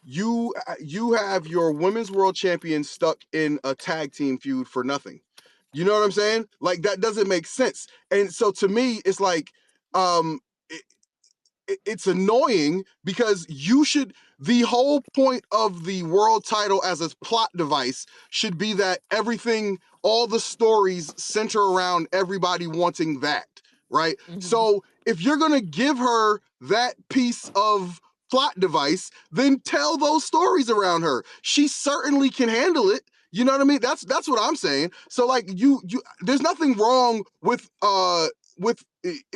you have your women's world champion stuck in a tag team feud for nothing. You know what I'm saying? Like that doesn't make sense. And so to me, it's like um it's annoying because the whole point of the world title as a plot device should be that everything, all the stories center around everybody wanting that, right? Hmm. So if you're gonna give her that piece of plot device, then tell those stories around her. She certainly can handle it. You know what I mean? That's what I'm saying. So like there's nothing wrong with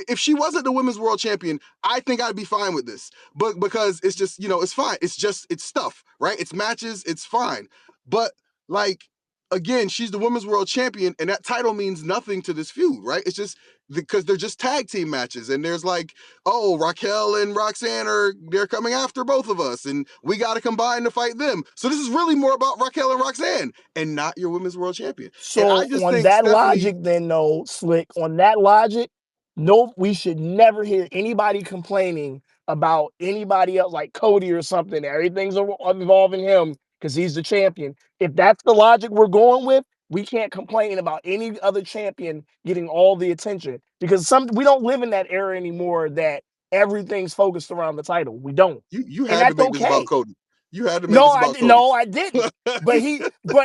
if she wasn't the women's world champion, I think I'd be fine with this. But because it's just, it's fine. It's stuff, right? It's matches, it's fine. But like again, she's the women's world champion, and that title means nothing to this feud, right? It's just because they're just tag team matches, and there's like, oh, Raquel and Roxanne they're coming after both of us, and we got to combine to fight them. So this is really more about Raquel and Roxanne, and not your women's world champion. And I So just on think that Stephanie, logic, then no, Slick, on that logic, no, we should never hear anybody complaining about anybody else like Cody or something. Everything's involving him because he's the champion. If that's the logic we're going with, we can't complain about any other champion getting all the attention because we don't live in that era anymore that everything's focused around the title. We don't. you And had to that's make this about okay. Cody. You had to make No, this about Cody. no, I didn't. But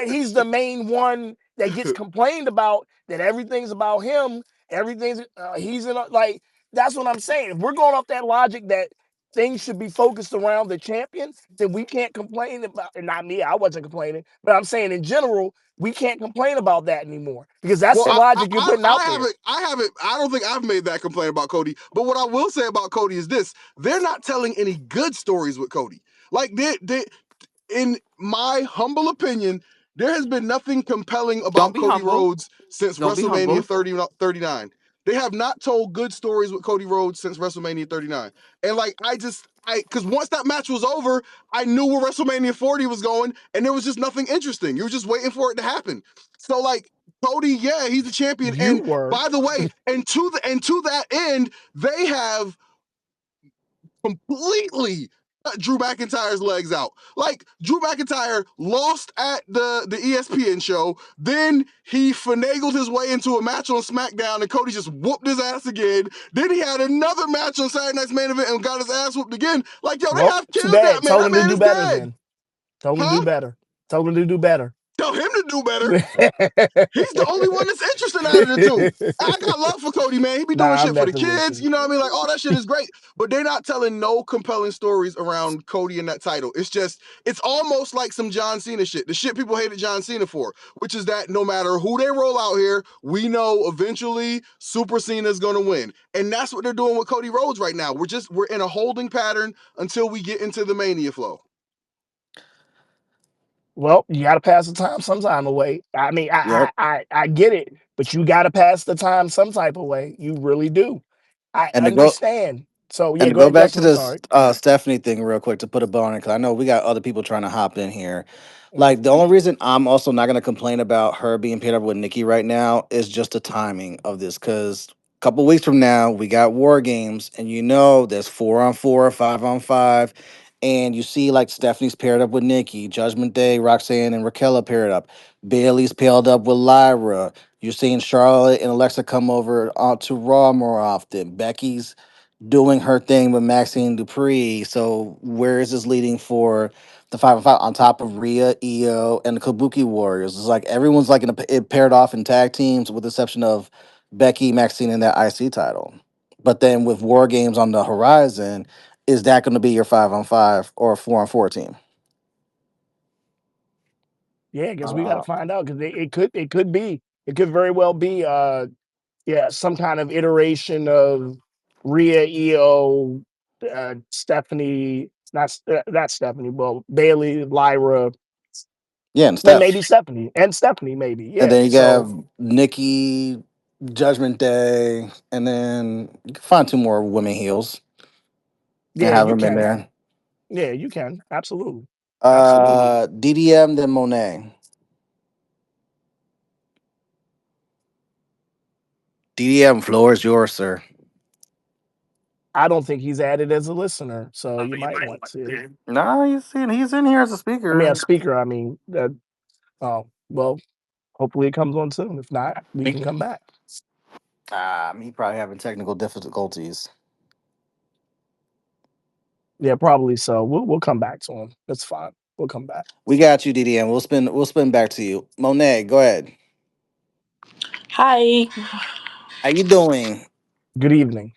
he's the main one that gets complained about. That everything's about him. Everything's he's in like that's what I'm saying. If we're going off that logic that things should be focused around the champion, then we can't complain about. And not me, I wasn't complaining, but I'm saying in general, we can't complain about that anymore because that's Well, the logic you're putting out I there. haven't, I don't think I've made that complaint about Cody. But what I will say about Cody is this: they're not telling any good stories with Cody. Like in my humble opinion, there has been nothing compelling Don't about be Cody humble. Rhodes since Don't be WrestleMania humble. 39. They have not told good stories with Cody Rhodes since WrestleMania 39. And like because once that match was over, I knew where WrestleMania 40 was going, and there was just nothing interesting. You were just waiting for it to happen. So like Cody, yeah, he's the champion. You And were. by the way, and to that end, they have completely cut Drew McIntyre's legs out. Like Drew McIntyre lost at the ESPN show, then he finagled his way into a match on SmackDown, and Cody just whooped his ass again. Then he had another match on Saturday Night's Main Event and got his ass whooped again. Like, yo, they Well, have too killed that bad. man. Tell That him to man do is better dead. then. Tell him to do Huh? better. Tell him to do better. Tell him to do better. He's the only one that's interested out of the two. I got love for Cody, man. He be doing Nah, I'm shit for the messing with kids. you. You know what I mean? Like, all that shit is great. But they're not telling no compelling stories around Cody and that title. It's almost like some John Cena shit. The shit people hated John Cena for, which is that no matter who they roll out here, we know eventually Super Cena's gonna win. And that's what they're doing with Cody Rhodes right now. We're in a holding pattern until we get into the Mania flow. Well, you got to pass the time sometime away. I mean, Yep. I get it, but you got to pass the time some type of way. You really do. I And to go understand. So and yeah, to go go ahead, back to Justin. I'm this sorry. Stephanie thing real quick to put a bow on it, because I know we got other people trying to hop in here. Mm. Like the only reason I'm also not gonna complain about her being paired up with Nikki right now is just the timing of this. Cause a couple weeks from now we got War Games, and there's 4-on-4, 5-on-5, and you see like Stephanie's paired up with Nikki, Judgment Day, Roxanne and Raquel are paired up, Bailey's paired up with Lyra. You're seeing Charlotte and Alexa come over to Raw more often. Becky's doing her thing with Maxine Dupree. So where is this leading for the 5-on-5 on top of Rhea, Io, and the Kabuki Warriors? It's like everyone's like it paired off in tag teams with the exception of Becky, Maxine, and that IC title. But then with War Games on the horizon, is that going to be your 5-on-5 or a 4-on-4 team? Yeah, I guess we got to Uh, find out because it could very well be yeah, some kind of iteration of Rhea, Io, Stephanie, not Stephanie, well, Bailey, Lyra, yeah, and and maybe Steph. Stephanie, maybe. And Yeah. then you So have Nikki, Judgment Day, and then you can find two more women heels and yeah, have you them in can. there. Yeah, you can. Absolutely. Absolutely. DDM, then Monet. DDM, floor is yours, sir. I don't think he's added as a listener, so you might want to. No, he's in here as a I mean, a speaker. speaker. I mean, oh well. Hopefully, it comes on soon. If not, we can come back. He probably having technical difficulties. Yeah, probably so. We'll come back to him. That's fine. We'll come back. We got you, DDM. We'll spin back to you. Monet, go ahead. Hi. How you doing? Good evening.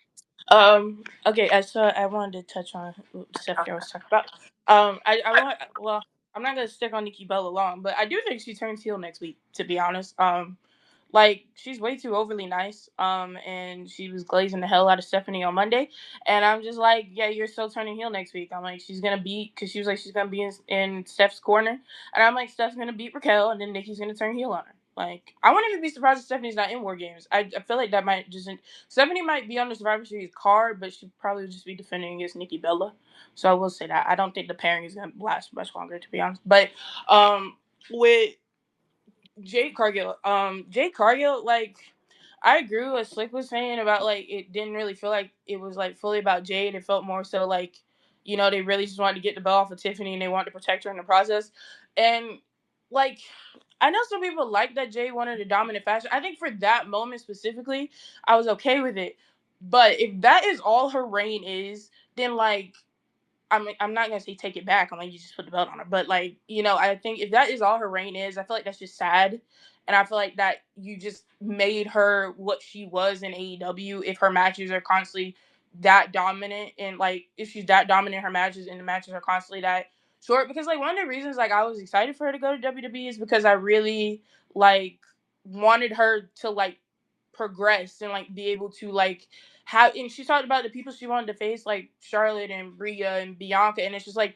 Okay. So I wanted to touch on what Stephanie was talking about. I want. Well, I'm not gonna stick on Nikki Bella long, but I do think she turns heel next week. To be honest, like she's way too overly nice. And she was glazing the hell out of Stephanie on Monday, and I'm just like, yeah, you're still turning heel next week. I'm like, she's gonna beat because she was like she's gonna be in Steph's corner, and I'm like, Steph's gonna beat Raquel, and then Nikki's gonna turn heel on her. Like, I wouldn't even be surprised if Stephanie's not in War Games. I feel like that might just Stephanie might be on the Survivor Series card, but she probably would just be defending against Nikki Bella. So I will say that I don't think the pairing is gonna last much longer, to be honest. But with Jade Cargill, like I agree with what Slick was saying about like it didn't really feel like it was like fully about Jade. It felt more so like, they really just wanted to get the ball off of Tiffany and they wanted to protect her in the process. And like I know some people like that Jade wanted a dominant fashion. I think for that moment specifically, I was okay with it. But if that is all her reign is, then like I'm not gonna say take it back. I'm like you just put the belt on her, but like I think if that is all her reign is, I feel like that's just sad, and I feel like that you just made her what she was in AEW. If her matches are constantly that dominant, and like if she's that dominant in her matches, and the matches are constantly that short, because like one of the reasons like I was excited for her to go to WWE is because I really like wanted her to like progress and like be able to like have, and she talked about the people she wanted to face like Charlotte and Rhea and Bianca, and it's just like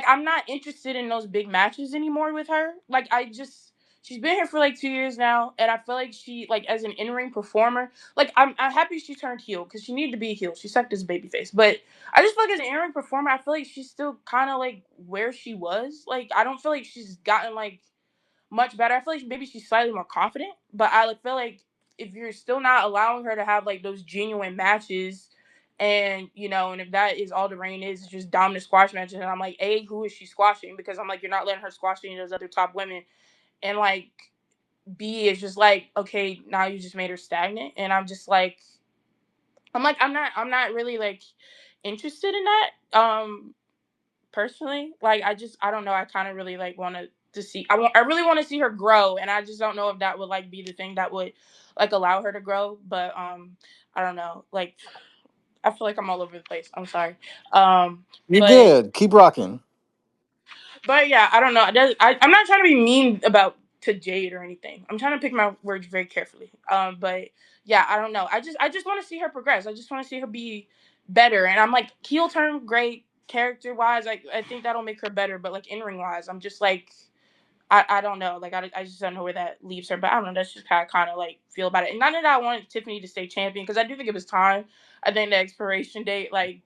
I'm not interested in those big matches anymore with her. Like I just she's been here for like 2 years now, and I feel like she like as an in-ring performer, like I'm happy she turned heel because she needed to be a heel. She sucked as a babyface, but I just feel like as an in-ring performer, I feel like she's still kind of like where she was. Like I don't feel like she's gotten like much better. I feel like maybe she's slightly more confident, but I like feel like if you're still not allowing her to have like those genuine matches, and and if that is all the reign is just dominant squash matches, and I'm like, A, who is she squashing? Because I'm like, you're not letting her squash any of those other top women, and like B is just like, okay, now you just made her stagnant, and I'm not really like interested in that. Personally, like I don't know, I kind of really like want to to see. I really want to see her grow, and I just don't know if that would like be the thing that would like allow her to grow. But I don't know. Like I feel like I'm all over the place. I'm sorry. Um, You're but good. Keep rocking. yeah, I don't know. I'm not trying to be mean about to Jade or anything. I'm trying to pick my words very carefully. But yeah, I don't know. I just want to see her progress. I just want to see her be better. And I'm like heel turn great character wise. I think that'll make her better. But like in ring wise, I'm just like I don't know. Like I just don't know where that leaves her. But I don't know. That's just how I kind of like feel about it. And not that I wanted Tiffany to stay champion because I do think it was time. I think the expiration date like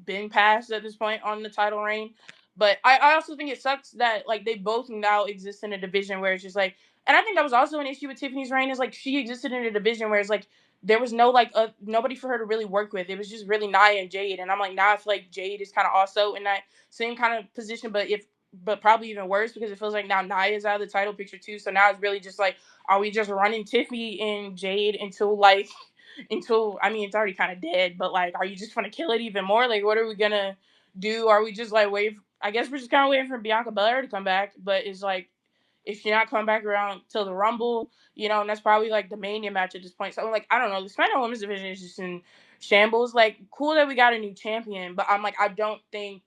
been passed at this point on the title reign. But I also think it sucks that like they both now exist in a division where it's just like, and I think that was also an issue with Tiffany's reign is like she existed in a division where it's like there was no like nobody for her to really work with. It was just really Nia and Jade, and I'm like now I feel like Jade is kind of also in that same kind of position, but probably even worse because it feels like now Nia's out of the title picture too. So now it's really just like, are we just running Tiffany and Jade until like until I mean it's already kind of dead, but like, are you just gonna kill it even more? Like, what are we gonna do? Are we just like wait? I guess we're just kind of waiting for Bianca Belair to come back, but it's like if she's not coming back around till the Rumble, and that's probably like the Mania match at this point. So I'm like, I don't know. The SmackDown Women's division is just in shambles. Like, cool that we got a new champion, but I'm like, I don't think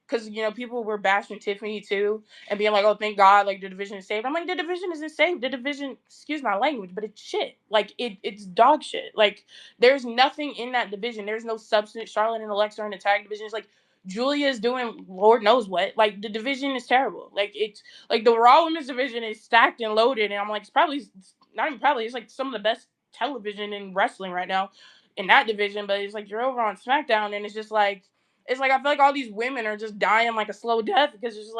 because people were bashing Tiffany too and being like, oh, thank God, like the division is saved. I'm like, the division isn't saved. The division, excuse my language, but it's shit. Like it's dog shit. Like there's nothing in that division. There's no substance. Charlotte and Alexa are in the tag division. It's like Julia is doing Lord knows what. Like the division is terrible. Like it's like the Raw Women's division is stacked and loaded, and I'm like, it's probably not even probably. It's like some of the best television in wrestling right now in that division. But it's like you're over on SmackDown, and it's like I feel like all these women are just dying like a slow death because it's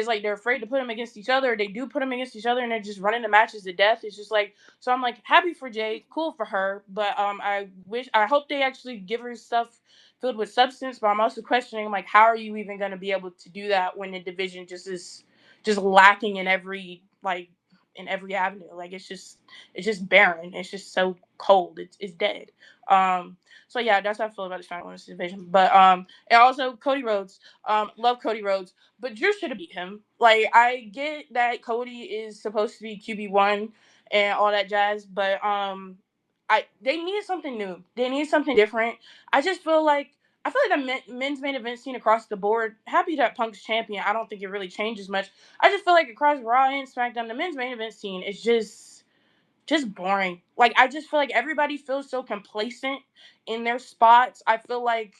like they're afraid to put them against each other. They do put them against each other, and they're just running the matches to death. It's just like so. I'm like happy for Jade, cool for her, but I hope they actually give her stuff filled with substance. But I'm also questioning like how are you even going to be able to do that when the division just is just lacking in every avenue. Like it's just barren. It's just so cold. It's dead. Um. So yeah, that's how I feel about the Final Women's division. But and also Cody Rhodes. Love Cody Rhodes, but Drew should have beat him. Like I get that Cody is supposed to be QB1 and all that jazz, but they need something new. They need something different. I just feel like the men's main event scene across the board. Happy that Punk's champion. I don't think it really changes much. I just feel like across Raw and SmackDown, the men's main event scene is just boring. Like I just feel like everybody feels so complacent in their spots. I feel like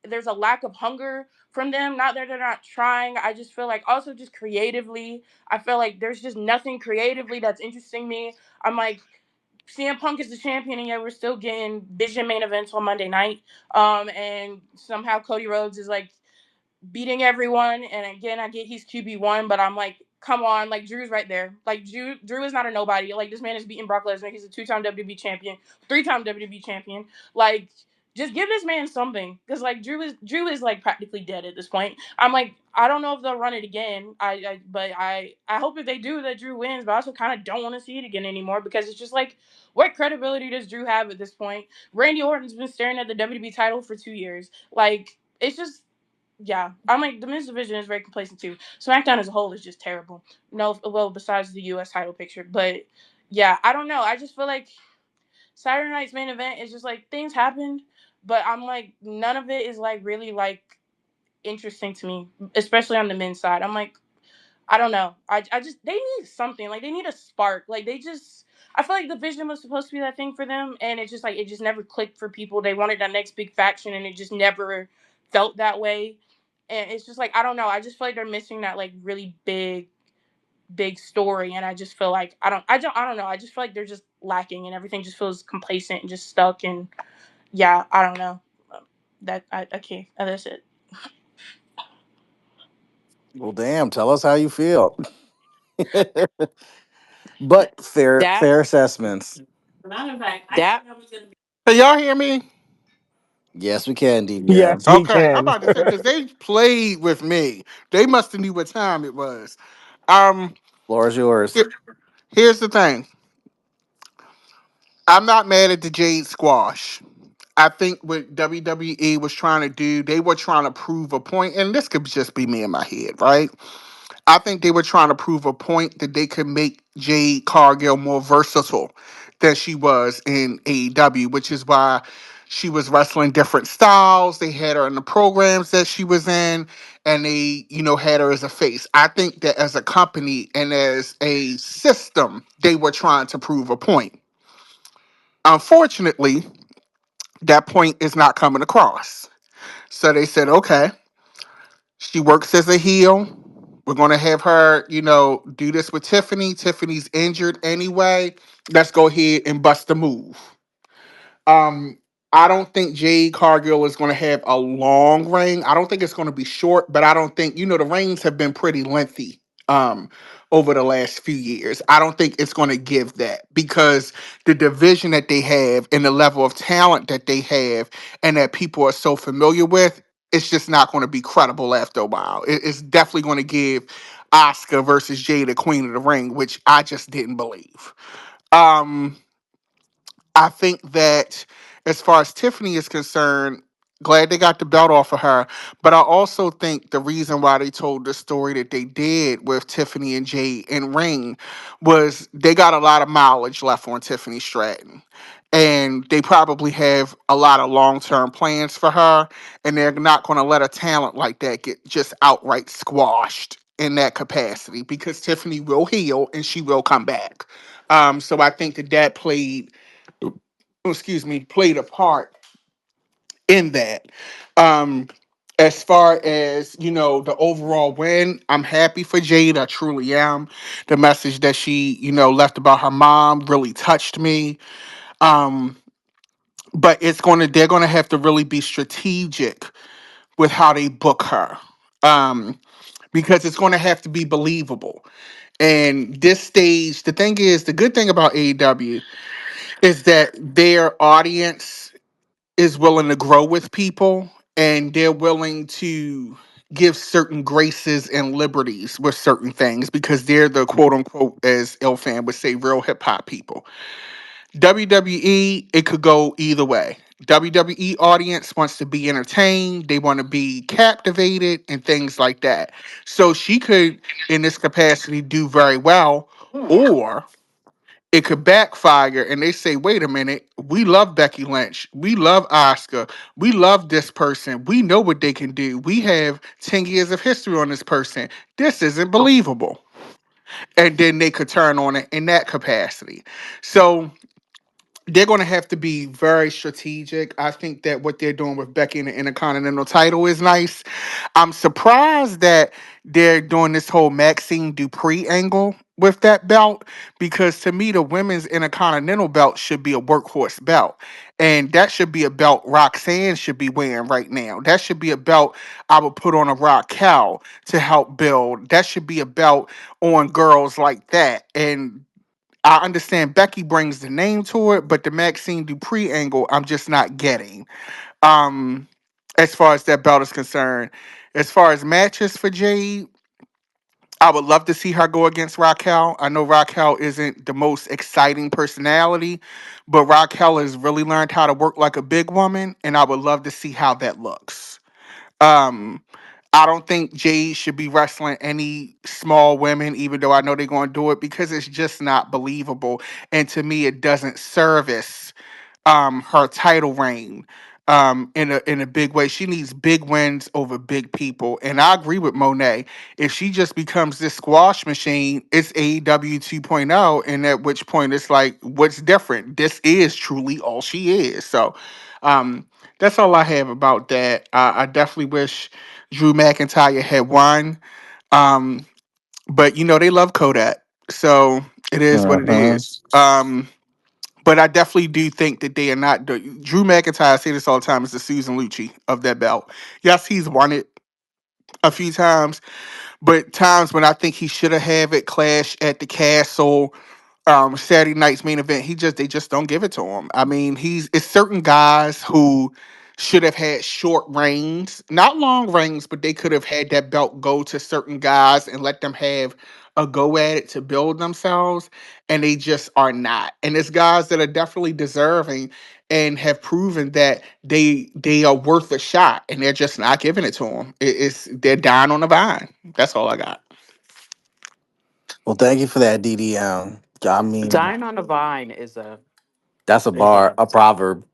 there's a lack of hunger from them. Not that they're not trying. I just feel like also just creatively, I feel like there's just nothing creatively that's interesting me. I'm like CM Punk is the champion, and yet we're still getting Vision main events on Monday night. And somehow Cody Rhodes is like beating everyone. And again, I get he's QB1, but I'm like, come on, like Drew's right there. Like Drew is not a nobody. Like this man is beating Brock Lesnar. He's a 2-time WWE champion, 3-time WWE champion. Like just give this man something, because like Drew is like practically dead at this point. I'm like, I don't know if they'll run it again. But I hope if they do that Drew wins. But I also kind of don't want to see it again anymore because it's just like, what credibility does Drew have at this point? Randy Orton's been staring at the WWE title for 2 years. Like it's just yeah, I'm like the men's division is very complacent too. SmackDown as a whole is just terrible. No, well, besides the U.S. title picture, but yeah, I don't know. I just feel like Saturday night's main event is just like things happened, but I'm like none of it is like really like interesting to me, especially on the men's side. I'm like I don't know. I just they need something. Like they need a spark. Like they just I feel like the vision was supposed to be that thing for them, and it's just like it just never clicked for people. They wanted that next big faction, and it just never felt that way. And it's just like I don't know. I just feel like they're missing that like really big story, and I just feel like I don't know. I just feel like they're just lacking, and everything just feels complacent and just stuck. And yeah, I don't know. That I okay. That's it. Well, damn. Tell us how you feel. But That fair assessments. matter of fact, that Can y'all hear me? Yes, we can, DBM. Yes, we Okay, I'm can. about to say because they played with me. They must have knew what time it was. Um, Floor is yours. here- here's the thing. I'm not mad at the Jade squash. I think what WWE was trying to do, they were trying to prove a point, and this could just be me in my head, right? I think they were trying to prove a point that they could make Jade Cargill more versatile than she was in AEW, which is why she was wrestling different styles. They had her in the programs that she was in, and they, had her as a face. I think that as a company and as a system, they were trying to prove a point. Unfortunately, that point is not coming across. So they said, okay, she works as a heel. We're going to have her, do this with Tiffany. Tiffany's injured anyway. Let's go ahead and bust a move. Um, I don't think Jade Cargill is going to have a long reign. I don't think it's going to be short, but I don't think, the reigns have been pretty lengthy um over the last few years. I don't think it's going to give that because the division that they have and the level of talent that they have and that people are so familiar with, it's just not going to be credible after a while. It's definitely going to give Oscar versus Jade a Queen of the Ring, which I just didn't believe. Um, I think that as far as Tiffany is concerned, glad they got the belt off of her. But I also think the reason why they told the story that they did with Tiffany and Jay in Ring was they got a lot of mileage left on Tiffany Stratton. And they probably have a lot of long term plans for her. And they're not going to let a talent like that get just outright squashed in that capacity because Tiffany will heal and she will come back. So I think that played played a part in that. Um, as far as the overall win, I'm happy for Jade. I truly am. The message that she left about her mom really touched me. Um, but they're gonna have to really be strategic with how they book her. Because it's going to have to be believable. And this stage, the thing is, the good thing about AEW is that their audience is willing to grow with people and they're willing to give certain graces and liberties with certain things because they're the quote unquote, as Ilfan would say, real hip hop people. WWE, it could go either way. WWE audience wants to be entertained, they want to be captivated and things like that. So she could, in this capacity, do very well, or it could backfire and they say, wait a minute, we love Becky Lynch. We love Oscar. We love this person. We know what they can do. We have 10 years of history on this person. This isn't believable. And then they could turn on it in that capacity. So they're going to have to be very strategic. I think that what they're doing with Becky in the Intercontinental title is nice. I'm surprised that they're doing this whole Maxine Dupree angle with that belt because to me, the women's Intercontinental belt should be a workhorse belt. And that should be a belt Roxanne should be wearing right now. That should be a belt I would put on a Raquel to help build. That should be a belt on girls like that. And I understand Becky brings the name to it, but the Maxine Dupree angle, I'm just not getting. Um, as far as that belt is concerned, as far as matches for Jade, I would love to see her go against Raquel. I know Raquel isn't the most exciting personality, but Raquel has really learned how to work like a big woman, and I would love to see how that looks. Um, I don't think Jade should be wrestling any small women, even though I know they're going to do it because it's just not believable. And to me, it doesn't service her title reign in a big way. She needs big wins over big people. And I agree with Monet. If she just becomes this squash machine, it's AEW 2.0, and at which point it's like, what's different? This is truly all she is. So that's all I have about that. I definitely wish Drew McIntyre had won. Um, but they love Kodak. So it is what it Uh-huh. is. But I definitely do think that they are not. Drew McIntyre, I say this all the time, is the Susan Lucci of that belt. Yes, he's won it a few times, but times when I think he should have it Clash at the Castle, Saturday night's main event, they just don't give it to him. I mean, it's certain guys who should have had short reigns, not long reigns, but they could have had that belt go to certain guys and let them have a go at it to build themselves, and they just are not. And it's guys that are definitely deserving and have proven that they are worth a shot, and they're just not giving it to them. They're dying on the vine. That's all I got. Well, thank you for that, DDM. I mean, Dying on a vine is a that's a is bar, a proverb.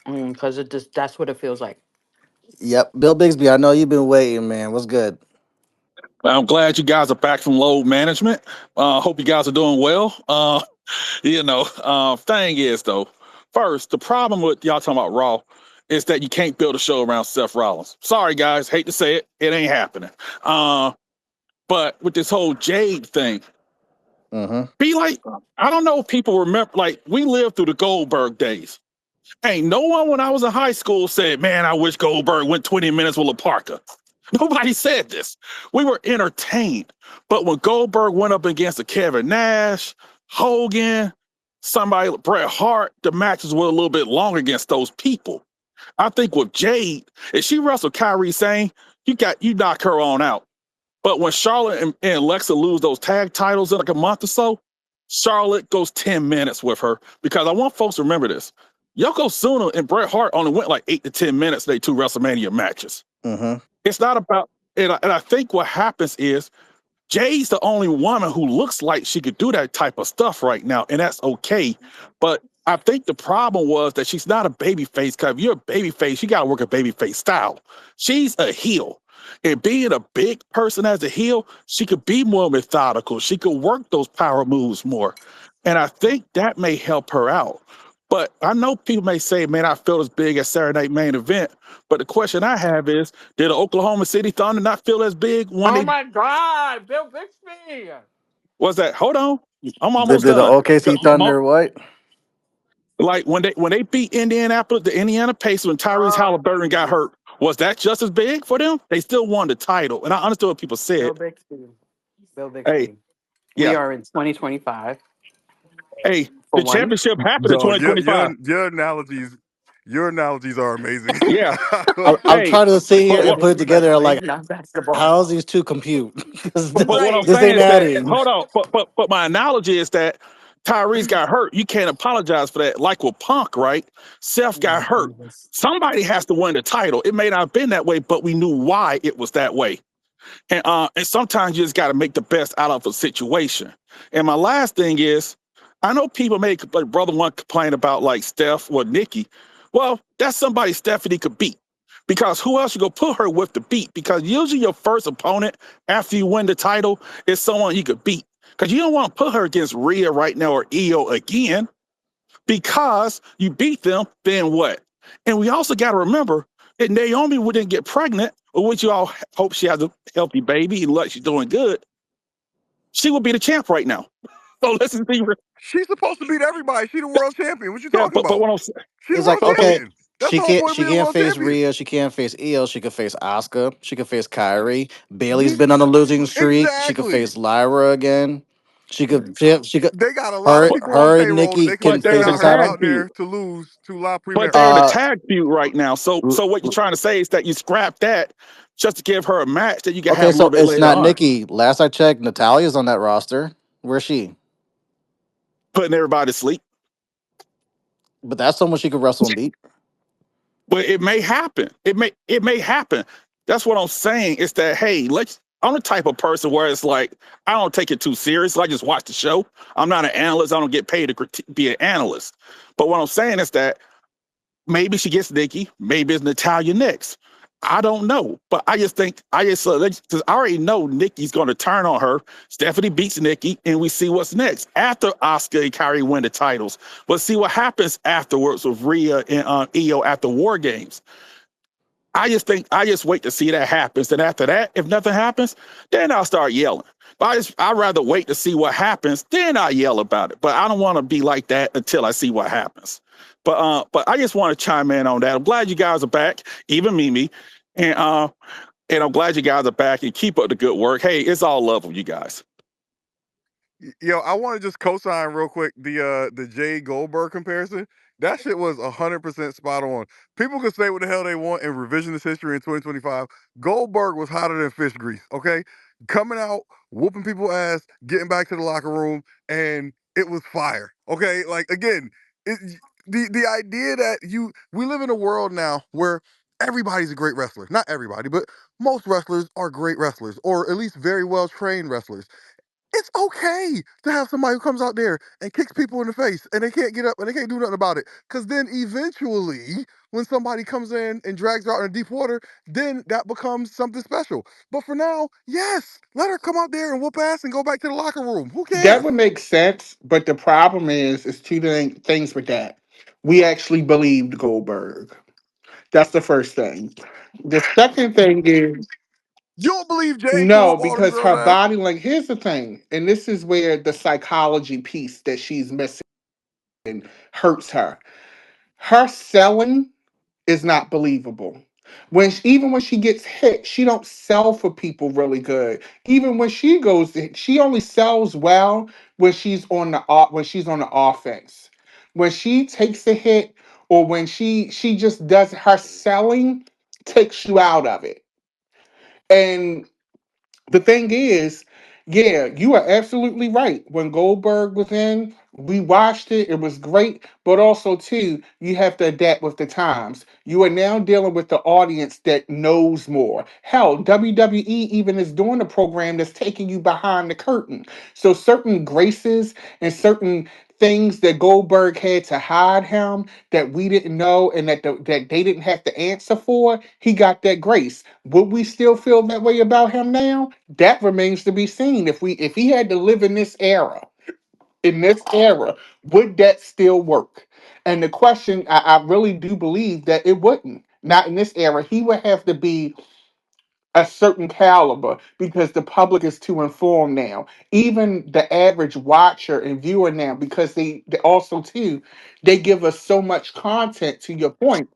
because it just that's what it feels like. Yep. Bill Bixby, I know you've been waiting, man. What's good? I'm glad you guys are back from load management. Hope you guys are doing well. Thing is though, first the problem with y'all talking about Raw is that you can't build a show around Seth Rollins. Sorry guys, hate to say it, it ain't happening. Uh, but with this whole Jade thing, Mm-hmm. be like, I don't know if people remember. Like we lived through the Goldberg days. Ain't no one when I was in high school said, "Man, I wish Goldberg went 20 minutes with La Parka." Nobody said this. We were entertained. But when Goldberg went up against a Kevin Nash, Hogan, somebody, Bret Hart, the matches were a little bit long against those people. I think with Jade, if she wrestled Kyrie Sane, you knock her on out. But when Charlotte and Alexa lose those tag titles in like a month or so, Charlotte goes 10 minutes with her because I want folks to remember this. Yokozuna and Bret Hart only went like 8 to 10 minutes. They two WrestleMania matches. Mm-hmm. It's not about, and I think what happens is Jay's the only woman who looks like she could do that type of stuff right now, and that's okay. But I think the problem was that she's not a baby face. Because if you're a baby face, you got to work a baby face style. She's a heel. And being a big person as a heel, she could be more methodical. She could work those power moves more. And I think that may help her out. But I know people may say, man, I feel as big as Saturday Night Main Event. But the question I have is, did the Oklahoma City Thunder not feel as big when Oh they my God, Bill Bixby! was that? Hold on, I'm Did almost the done. OKC Thunder what? Like when they beat Indianapolis, the Indiana Pacers, when Tyrese Oh Halliburton got Jesus, hurt, was that just as big for them? They still won the title, and I understood what people Bill said. Bixby, Bill Hey, Bixby. We yeah, are in 2025 hey, for the one. championship happened in Dog, your 2025. your your analogies, your analogies are amazing. Yeah, I'm hey, trying to sit here but and what? put it It's together. Like, wrestling, not basketball. how does these two compute? 'Cause But what I'm Right. this saying ain't is that adding. hold on. But my analogy is that Tyrese got hurt. You can't apologize for that. Like with Punk, right? Seth got hurt. Somebody has to win the title. It may not have been that way, but we knew why it was that way. And sometimes you just got to make the best out of a situation. And my last thing is, I know people make like brother one complain about like Steph or Nikki. Well, that's somebody Stephanie could beat. Because who else you gonna put her with to beat? Because usually your first opponent after you win the title is someone you could beat. Because you don't want to put her against Rhea right now or Io again. Because you beat them, then what? And we also got to remember that Naomi wouldn't get pregnant, or which you all hope she has a healthy baby and like she's doing good. She would be the champ right now. So let's just be She's supposed to beat everybody. She the world champion. What you yeah. talking But about? what I'm She the It's like, world but okay, champion. That's the whole point of she being a can't world face champion. Rhea, she can't face Io, she could face Asuka, she could face Kyrie. Bailey's been on a losing streak. She could Exactly. face Lyra again. She could They got a lot of her people on her and payroll that Nikki they can can but just they're send in face a out tag Okada. out feud. there to lose to La But they're in a Uh, Primera. tag feud right now. So what you're trying to say is that you scrap that just to give her a match that you can okay, have a little so bit it's later not on, Nikki. Last I checked, Natalia's on that roster. Where's she? putting everybody to sleep. But that's someone she could wrestle and beat. But it may happen. It may happen. That's what I'm saying. It's that hey, let's. I'm the type of person where it's like I don't take it too serious. I just watch the show. I'm not an analyst. I don't get paid to be an analyst. But what I'm saying is that maybe she gets Nikki. Maybe it's Natalia next. I don't know, but I just think because I already know Nikki's going to turn on her. Stephanie beats Nikki, and we see what's next after Oscar and Kyrie win the titles. Let's see what happens afterwards with Rhea and Io after War Games. I just wait to see that happens. And after that, if nothing happens, then I'll start yelling. But I'd rather wait to see what happens, then I yell about it. But I don't want to be like that until I see what happens. But I just want to chime in on that. I'm glad you guys are back, even Mimi. And and I'm glad you guys are back and keep up the good work. Hey, it's all love with you guys. Yo, I want to just co-sign real quick the Jade Goldberg comparison. That shit was 100% spot on. People can say what the hell they want in revisionist history in 2025. Goldberg was hotter than fish grease. Okay, coming out, whooping people ass, getting back to the locker room, and it was fire. Okay, like again, it, the idea that we live in a world now where everybody's a great wrestler. Not everybody, but most wrestlers are great wrestlers, or at least very well trained wrestlers. It's okay to have somebody who comes out there and kicks people in the face and they can't get up and they can't do nothing about it. Because then eventually, when somebody comes in and drags her out in deep water, then that becomes something special. But for now, yes, let her come out there and whoop ass and go back to the locker room. Who That cares? would make sense, but the problem is two things with that. We actually believed Goldberg. That's the first thing. The second thing is You don't believe Jade can no, whoop all them because girls' her ass? body, like, here's the thing, and this is where the psychology piece that she's missing hurts her. Her selling is not believable. Even when she gets hit, she don't sell for people really good. Even when she goes, she only sells well when she's on the offense. When she takes a hit, or when she just does her selling, takes you out of it. And the thing is, yeah, you are absolutely right. When Goldberg was in, we watched it. It was great. But also, too, you have to adapt with the times. You are now dealing with the audience that knows more. Hell, WWE even is doing a program that's taking you behind the curtain. So certain graces and certain things that Goldberg had to hide him that we didn't know and that they didn't have to answer for, he got that grace. Would we still feel that way about him now? That remains to be seen. If he had to live in this era, would that still work? And the question, I really do believe that it wouldn't. Not in this era. He would have to be a certain caliber because the public is too informed now. Even the average watcher and viewer now, because they also too, they give us so much content, to your point,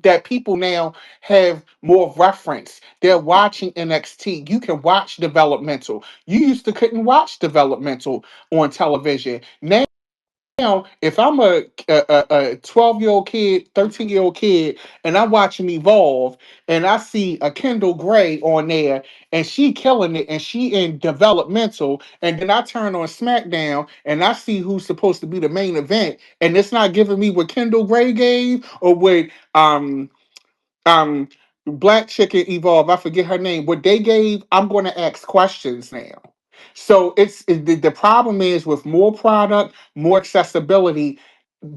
that people now have more reference. They're watching NXT. You can watch developmental. You used to couldn't watch developmental on television. Now, if I'm a 12-year-old kid, 13-year-old kid, and I'm watching Evolve, and I see a Kendall Gray on there, and she killing it, and she in developmental, and then I turn on SmackDown, and I see who's supposed to be the main event, and it's not giving me what Kendall Gray gave, or what um Black Chicken Evolve, I forget her name, what they gave, I'm going to ask questions now. So the problem is, with more product, more accessibility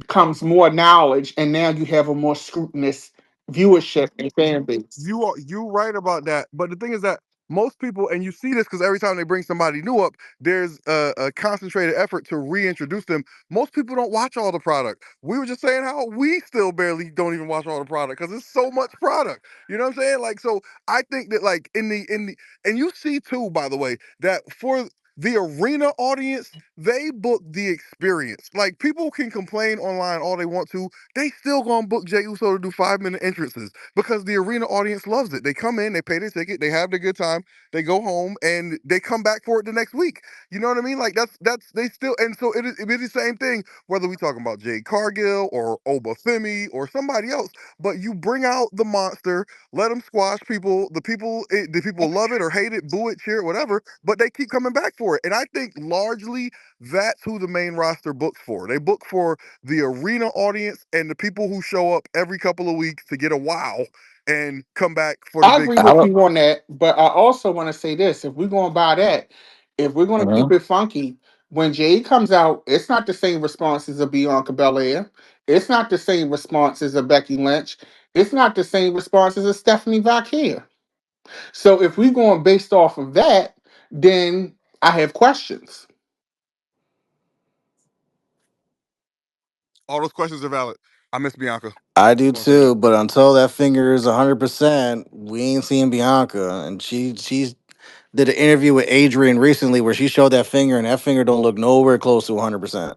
comes more knowledge, and now you have a more scrutinous viewership and fan base. You right about that. But the thing is that most people, and you see this because every time they bring somebody new up, there's a concentrated effort to reintroduce them. Most people don't watch all the product. We were just saying how we still barely don't even watch all the product because it's so much product. You know what I'm saying? Like, so I think that like in the and you see too, by the way, that for the arena audience, they book the experience. Like people can complain online all they want to, they still gonna book Jey Uso to do 5 minute entrances because the arena audience loves it. They come in, they pay their ticket, they have their good time, they go home, and they come back for it the next week. You know what I mean? Like that's they still, and so it is the same thing whether we talking about Jade Cargill or Oba Femi or somebody else. But you bring out the monster, let them squash people. The people love it or hate it, boo it, cheer it, whatever. But they keep coming back for it, and I think largely that's who the main roster books for. They book for the arena audience and the people who show up every couple of weeks to get a wow and come back for the I big agree I stuff. with don't. you on that, but I also want to say this: if we're going to buy that, if we're going to keep Mhm. it funky, when Jade comes out, it's not the same response as a Bianca Belair. It's not the same response as a Becky Lynch. It's not the same response as a Stephanie Vaquer. So if we're going based off of that, then I have questions. All those questions are valid. I miss Bianca. I do Just want to say that. too, but until that finger is 100%, we ain't seeing Bianca. And she did an interview with Adrian recently where she showed that finger, and that finger don't look nowhere close to 100%.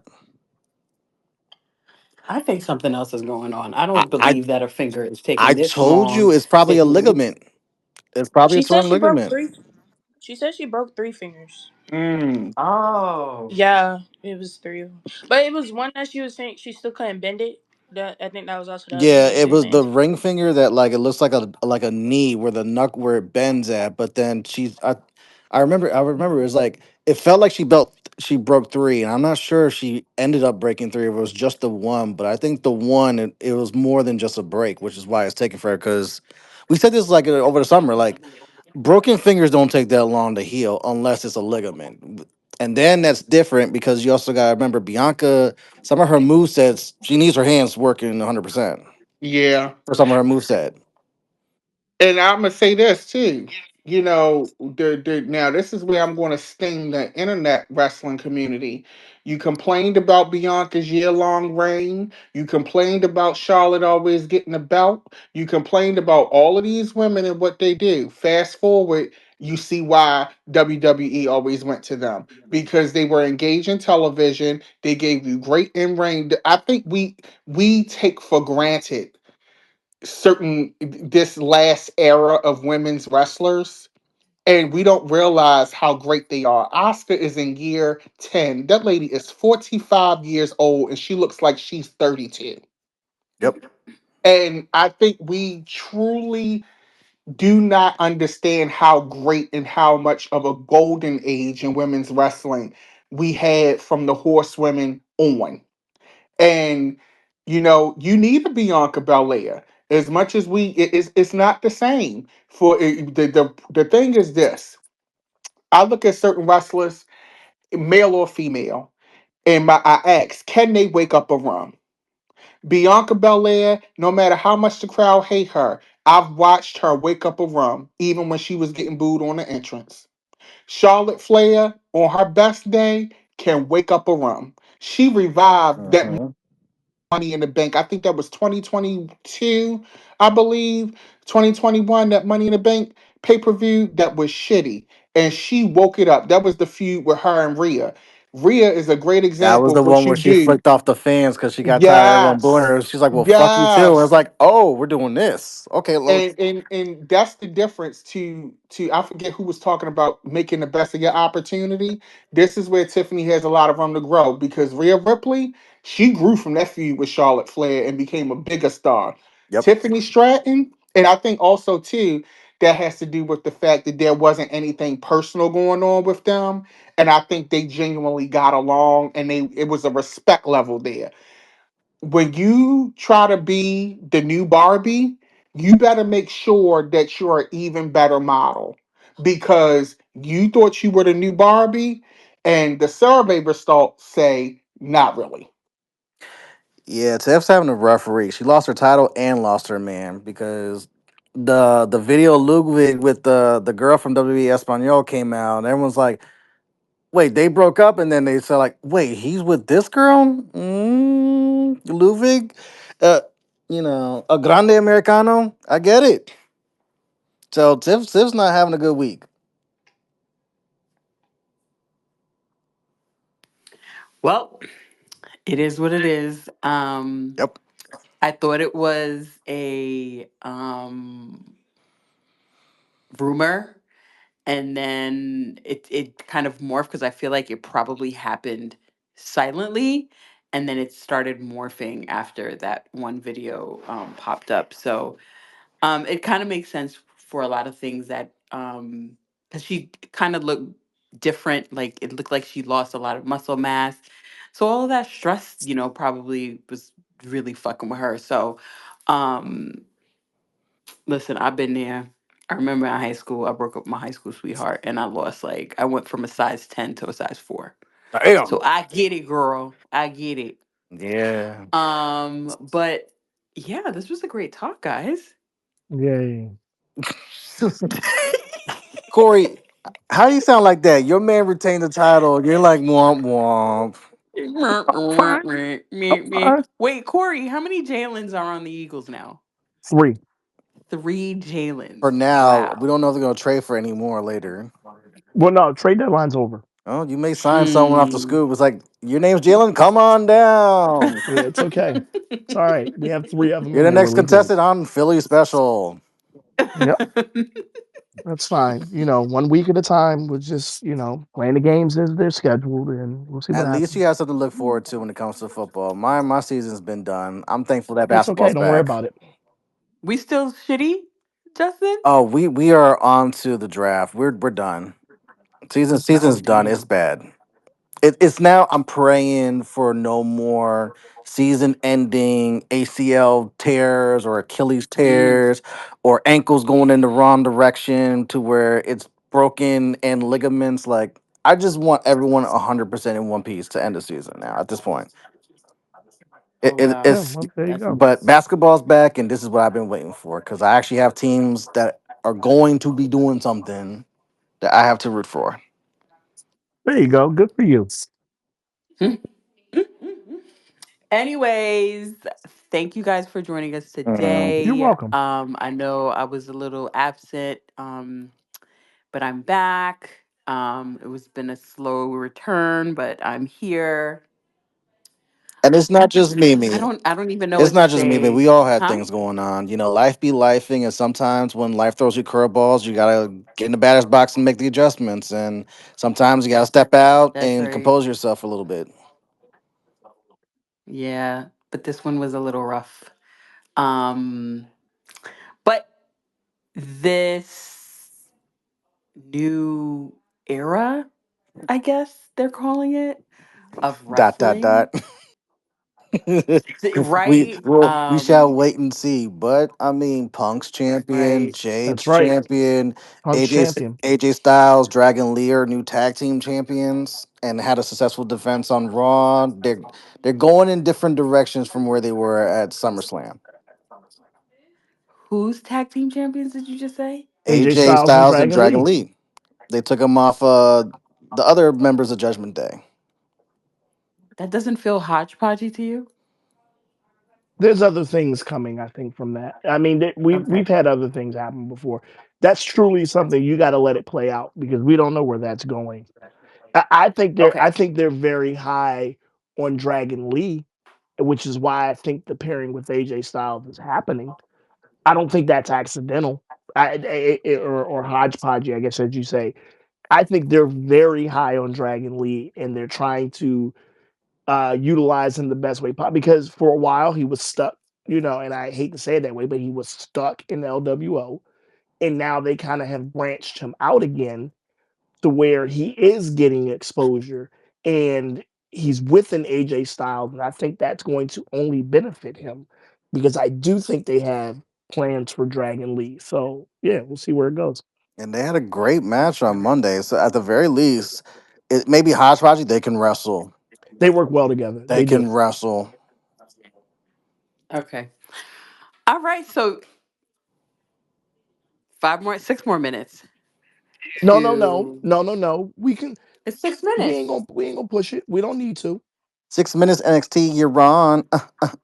I think something else is going on. I I don't I, believe that a finger is I taking this told you long it's probably to a heal. ligament. It's probably a She said torn she broke ligament. three. She said she broke three fingers. Mm. Oh. Yeah, it was three of them. But it was one that she was saying she still couldn't bend it. That I think that was also the other Yeah, one it she was was the saying. ring finger that like it looks like a knee where the knuck where it bends at, but then I remember it was like It felt like she broke three, and I'm not sure if she ended up breaking three or if it was just the one. But I think the one it was more than just a break, which is why it's taking forever. Because we said this like over the summer, like broken fingers don't take that long to heal unless it's a ligament. And then that's different because you also got to remember Bianca. Some of her move sets, she needs her hands working 100% Yeah. for some of her move set. And I'm gonna say this too. You know, now this is where I'm going to sting the internet wrestling community. You complained about Bianca's year-long reign. You complained about Charlotte always getting the belt. You complained about all of these women and what they do. Fast forward, you see why WWE always went to them because they were engaged in television. They gave you great in-ring. I think we take for granted certain this last era of women's wrestlers and we don't realize how great they are. Oscar is in year 10. That lady is 45 years old and she looks like she's 32. Yep. And I think we truly do not understand how great and how much of a golden age in women's wrestling we had from the horsewomen on. And you need a Bianca Belair. As much as it's not the same. The thing is this: I look at certain wrestlers, male or female, and I ask, can they wake up a run? Bianca Belair, no matter how much the crowd hate her, I've watched her wake up a run, even when she was getting booed on the entrance. Charlotte Flair, on her best day, can wake up a run. She revived that Mhm. Money in the Bank. I think that was 2022, I believe. 2021, that Money in the Bank pay per view that was shitty. And she woke it up. That was the feud with her and Rhea. Rhea is a great That was example the of what one she where she do. flicked off the fans because she got tired of everyone booing Yes. her. She's like, "Well, fuck you too." And it's Yes. like, "Oh, we're doing this." Okay, look. And that's the difference to I forget who was talking about making the best of your opportunity. This is where Tiffany has a lot of room to grow because Rhea Ripley, she grew from that feud with Charlotte Flair and became a bigger star. Yep. Tiffany Stratton, and I think also too that has to do with the fact that there wasn't anything personal going on with them, and I think they genuinely got along, and it was a respect level there. When you try to be the new Barbie, you better make sure that you're an even better model because you thought you were the new Barbie, and the survey results say not really. Yeah, Tiff's having a referee. She lost her title and lost her man because the video Ludwig with the girl from WWE Espanol came out and everyone's like, "Wait, they broke up?" And then they said like, "Wait, he's with this girl, Ludwig." Uh, a grande americano. I get it. So Tiff's not having a good week. Well, it is what it is. Yep. I thought it was a rumor, and then it kind of morphed because I feel like it probably happened silently, and then it started morphing after that one video popped up. So it kind of makes sense for a lot of things that because she kind of looked different. Like it looked like she lost a lot of muscle mass. So all of that stress, probably was really fucking with her. So um listen, I've been there. I remember in high school, I broke up with my high school sweetheart and I lost like I went from a size 10 to a size 4. So Damn. I get it, girl. I get it. Yeah. But yeah, this was a great talk, guys. Yay. Corey, how do you sound like that? Your man retained the title. You're like womp womp. I'm fine. I'm fine. Wait, Corey, how many Jalen's are on the Eagles now? 3. Three For Jalen's. now, we Wow. don't know if they're gonna trade for any more later. Well, no, trade deadline's over. Oh, you may sign someone off the Mm. scoop. It's like your name's Jalen. Come on down. Yeah, it's okay. It's all right. We have 3 of them You're and the they're next really good. contestant on Philly Special. Yep, that's fine. 1 week at a time. We're just, playing the games as they're scheduled and we'll see what At least you happens. have something to look forward to when it comes to football. My season's been done. I'm thankful that It's okay. basketball's Don't worry back. about it. We still shitty, Justin? Oh, we are on to the draft. We're done. Season's done. It's Agreed. bad. It's now. I'm praying for no more season-ending ACL tears or Achilles Mm. tears or ankles going in the wrong direction to where it's broken and ligaments. Like I just want everyone 100% in one piece to end the season now. At this point, Oh Yeah, wow. it's well, there you That's go. but basketball's back, and this is what I've been waiting for because I actually have teams that are going to be doing something that I have to root for. There you go. Good for you. Anyways, thank you guys for joining us You're today. welcome. I know I was a little absent, but I'm back. It was been a slow return, but I'm here. And it's not just I Mimi. don't I don't even know It's what to not just me, but say. we all had Huh? things going on. You know, life be lifing, and sometimes when life throws you curveballs, you gotta get in the batter's box and make the adjustments. And sometimes you gotta step out That's and right. compose yourself a little bit. Yeah, but this one was a little rough. Um, but this new era, I guess they're calling it, of Dot dot wrestling, dot. we right? we shall wait and see. But I mean, Punk's champion, Right. Jade's That's right. champion, Punk's AJ champion. AJ Styles, Dragon Lee are new tag team champions, and had a successful defense on Raw. They're going in different directions from where they were at SummerSlam. Who's tag team champions did you just say? AJ AJ Styles and Styles and Dragon Dragon Lee. Lee. They took him off the other members of Judgment Day. That doesn't feel hodgepodgey to you? There's other things coming, I think, from that. I mean, Okay. we've had other things happen before. That's truly something you got to let it play out because we don't know where that's going. I Okay. think they're very high on Dragon Lee, which is why I think the pairing with AJ Styles is happening. I don't think that's accidental. Or hodgepodgey, I guess, as you say. I think they're very high on Dragon Lee, and they're trying to utilize him the best way possible. Because for a while he was stuck, and I hate to say it that way, but he was stuck in the LWO, and now they kind of have branched him out again to where he is getting exposure and he's with an AJ Styles, and I think that's going to only benefit him because I do think they have plans for Dragon Lee. So yeah, we'll see where it goes. And they had a great match on Monday. So at the very least, it maybe Hodgepodge, they can wrestle. They work well together. They They do. can wrestle. Okay. All right. So 6 more minutes No, no, no, to. no, no, no. We can. It's six We ain't minutes. gonna. We ain't gonna push it. We don't need to. 6 minutes NXT, you're on.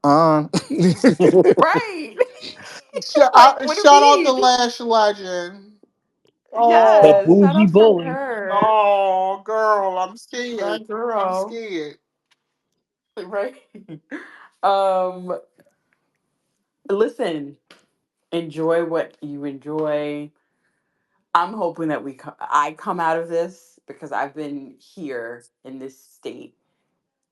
On. Right. Like, what do you Shout out the mean? Lash Legend. The Yes. Oh, Shout bougie outs to bully. her. oh, girl, I'm scared. That I'm girl. scared. Right. Um, listen, enjoy what you enjoy. I'm hoping that I come out of this because I've been here in this state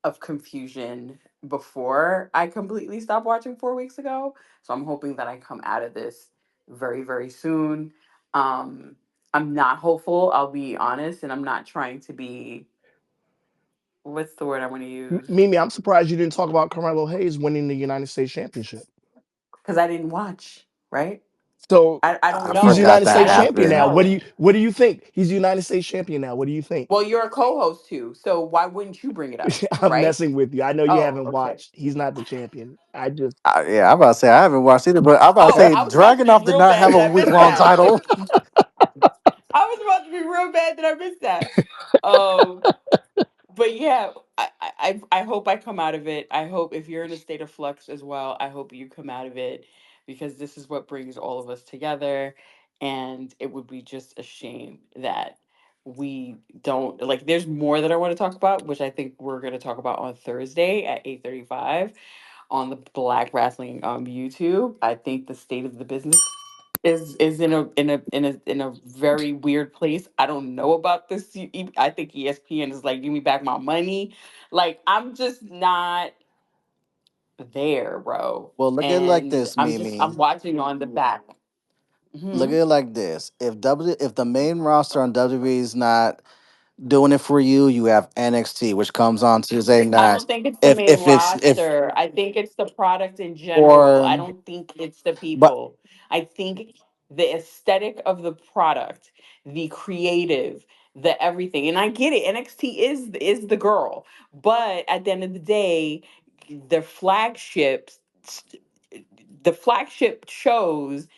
of confusion before I completely stopped watching 4 weeks ago. So I'm hoping that I come out of this very, very soon. Um, I'm not hopeful, I'll be honest, and I'm not trying to be, what's the word I want to use? Mimi, I'm surprised you didn't talk about Carmelo Hayes winning the United States Championship. Because I didn't watch, right? So I don't I he's the know. forgot United that States I don't champion now. happened. What do know. you think? He's the United States champion now. What do you think? Well, you're a co-host too, so why wouldn't you bring it up, I'm right? messing with you. I know you Oh, haven't okay. watched. He's not the champion. I just Yeah, I'm about to say I haven't watched either, but I'm about to Oh, say I was about to be Dragonoff did real not bad have that a I week missed long that. title. I was about to be real bad that I missed that. Um, but yeah, I hope I come out of it. I hope if you're in a state of flux as well, I hope you come out of it because this is what brings all of us together, and it would be just a shame that we don't like. There's more that I want to talk about, which I think we're going to talk about on Thursday at 8:35 on the Black Wrestling YouTube. I think the state of the business is in a very weird place. I don't know about this. I think ESPN is like, give me back my money. Like I'm just not there, bro. Well, look at it like And this, I'm Mimi. watching on the back. Look at Hmm. it like this: if the main roster on WWE is not doing it for you, you have NXT, which comes on Tuesday I night. don't think it's the main If roster. I think it's the product in general. I or don't think it's the but people. I think the aesthetic of the product, the creative, the everything. And I get it. NXT is the girl. But at the end of the day, the flagships the flagship shows,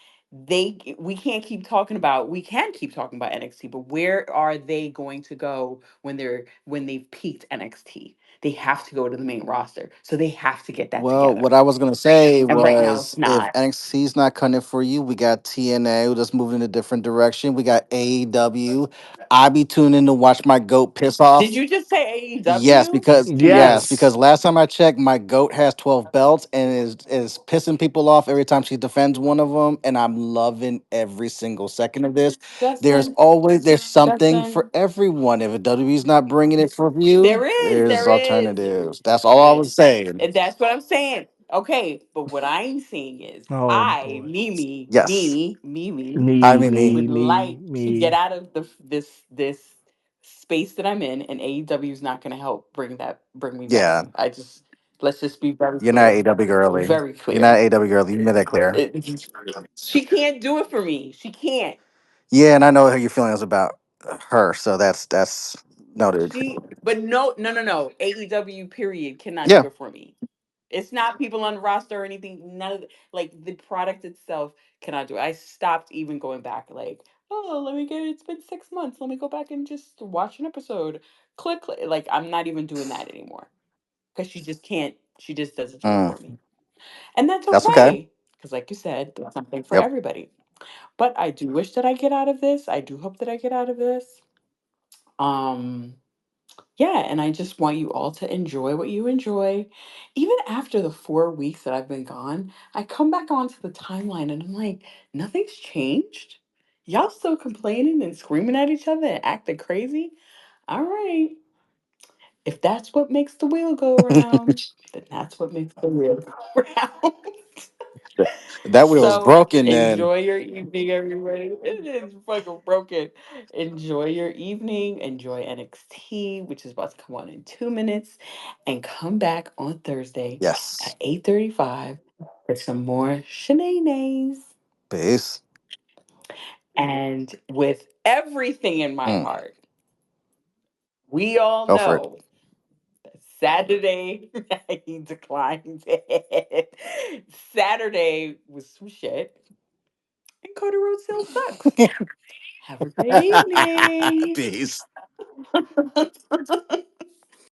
we can't keep talking about we can keep talking about NXT, but where are they going to go when they've peaked NXT? They have to go to the main roster. So they have to get that well, together. what I was gonna say And right now was it's if not. NXT's not cutting it for you, we got TNA who just moving in a different direction. We got AEW. I be tuning to watch my goat piss Did off. you just say AEW? Because Yes. last time I checked, my goat has 12 belts and is pissing people off every time she defends one of them, and I'm loving every single second of this. Justin, There's something for Justin, everyone. If WWE's not bringing it for you, there's there is. alternatives. That's all I was saying. And that's what I'm saying. Okay, but what I'm saying is, Oh I, boy. Yes, I Me, mean me. me, would me, like to get me. out of this space that I'm in, and AEW is not going to help bring me back. Yeah, Let's just be very you're not clear, AW girly. very You're not clear. AW girly. You made that clear. It, she can't do it for me. She can't. Yeah, and I know how your feelings about her, so that's noted. But no, no, no, no. AEW period cannot do Yeah. it for me. It's not people on the roster or anything. None of like the product itself cannot do it. I stopped even going back. Like, oh, let me get it. It's been 6 months. Let me go back and just watch an episode. Click, click. Like, I'm not even doing that anymore because she just can't. She just doesn't do it Mm, for me, and that's that's okay. okay. Because, like you said, there's something for Yep. everybody. But I do wish that I get out of this. I do hope that I get out of this. Um, yeah, and I just want you all to enjoy what you enjoy. Even after the 4 weeks that I've been gone, I come back onto the timeline and I'm like, nothing's changed. Y'all still complaining and screaming at each other and acting crazy? All right. If that's what makes the wheel go around, then that's what makes the wheel go around. That wheel's So broken, then. enjoy your evening, everybody. It is fucking broken. Enjoy your evening. Enjoy NXT, which is about to come on in 2 minutes, and come back on Thursday Yes. at 8:35 for some more shenanigans. Peace. And with everything in my Mm, heart, we all go for it. know that Saturday he declined. Saturday was some shit, and Cody Rhodes still sucks. Have a great evening. Peace.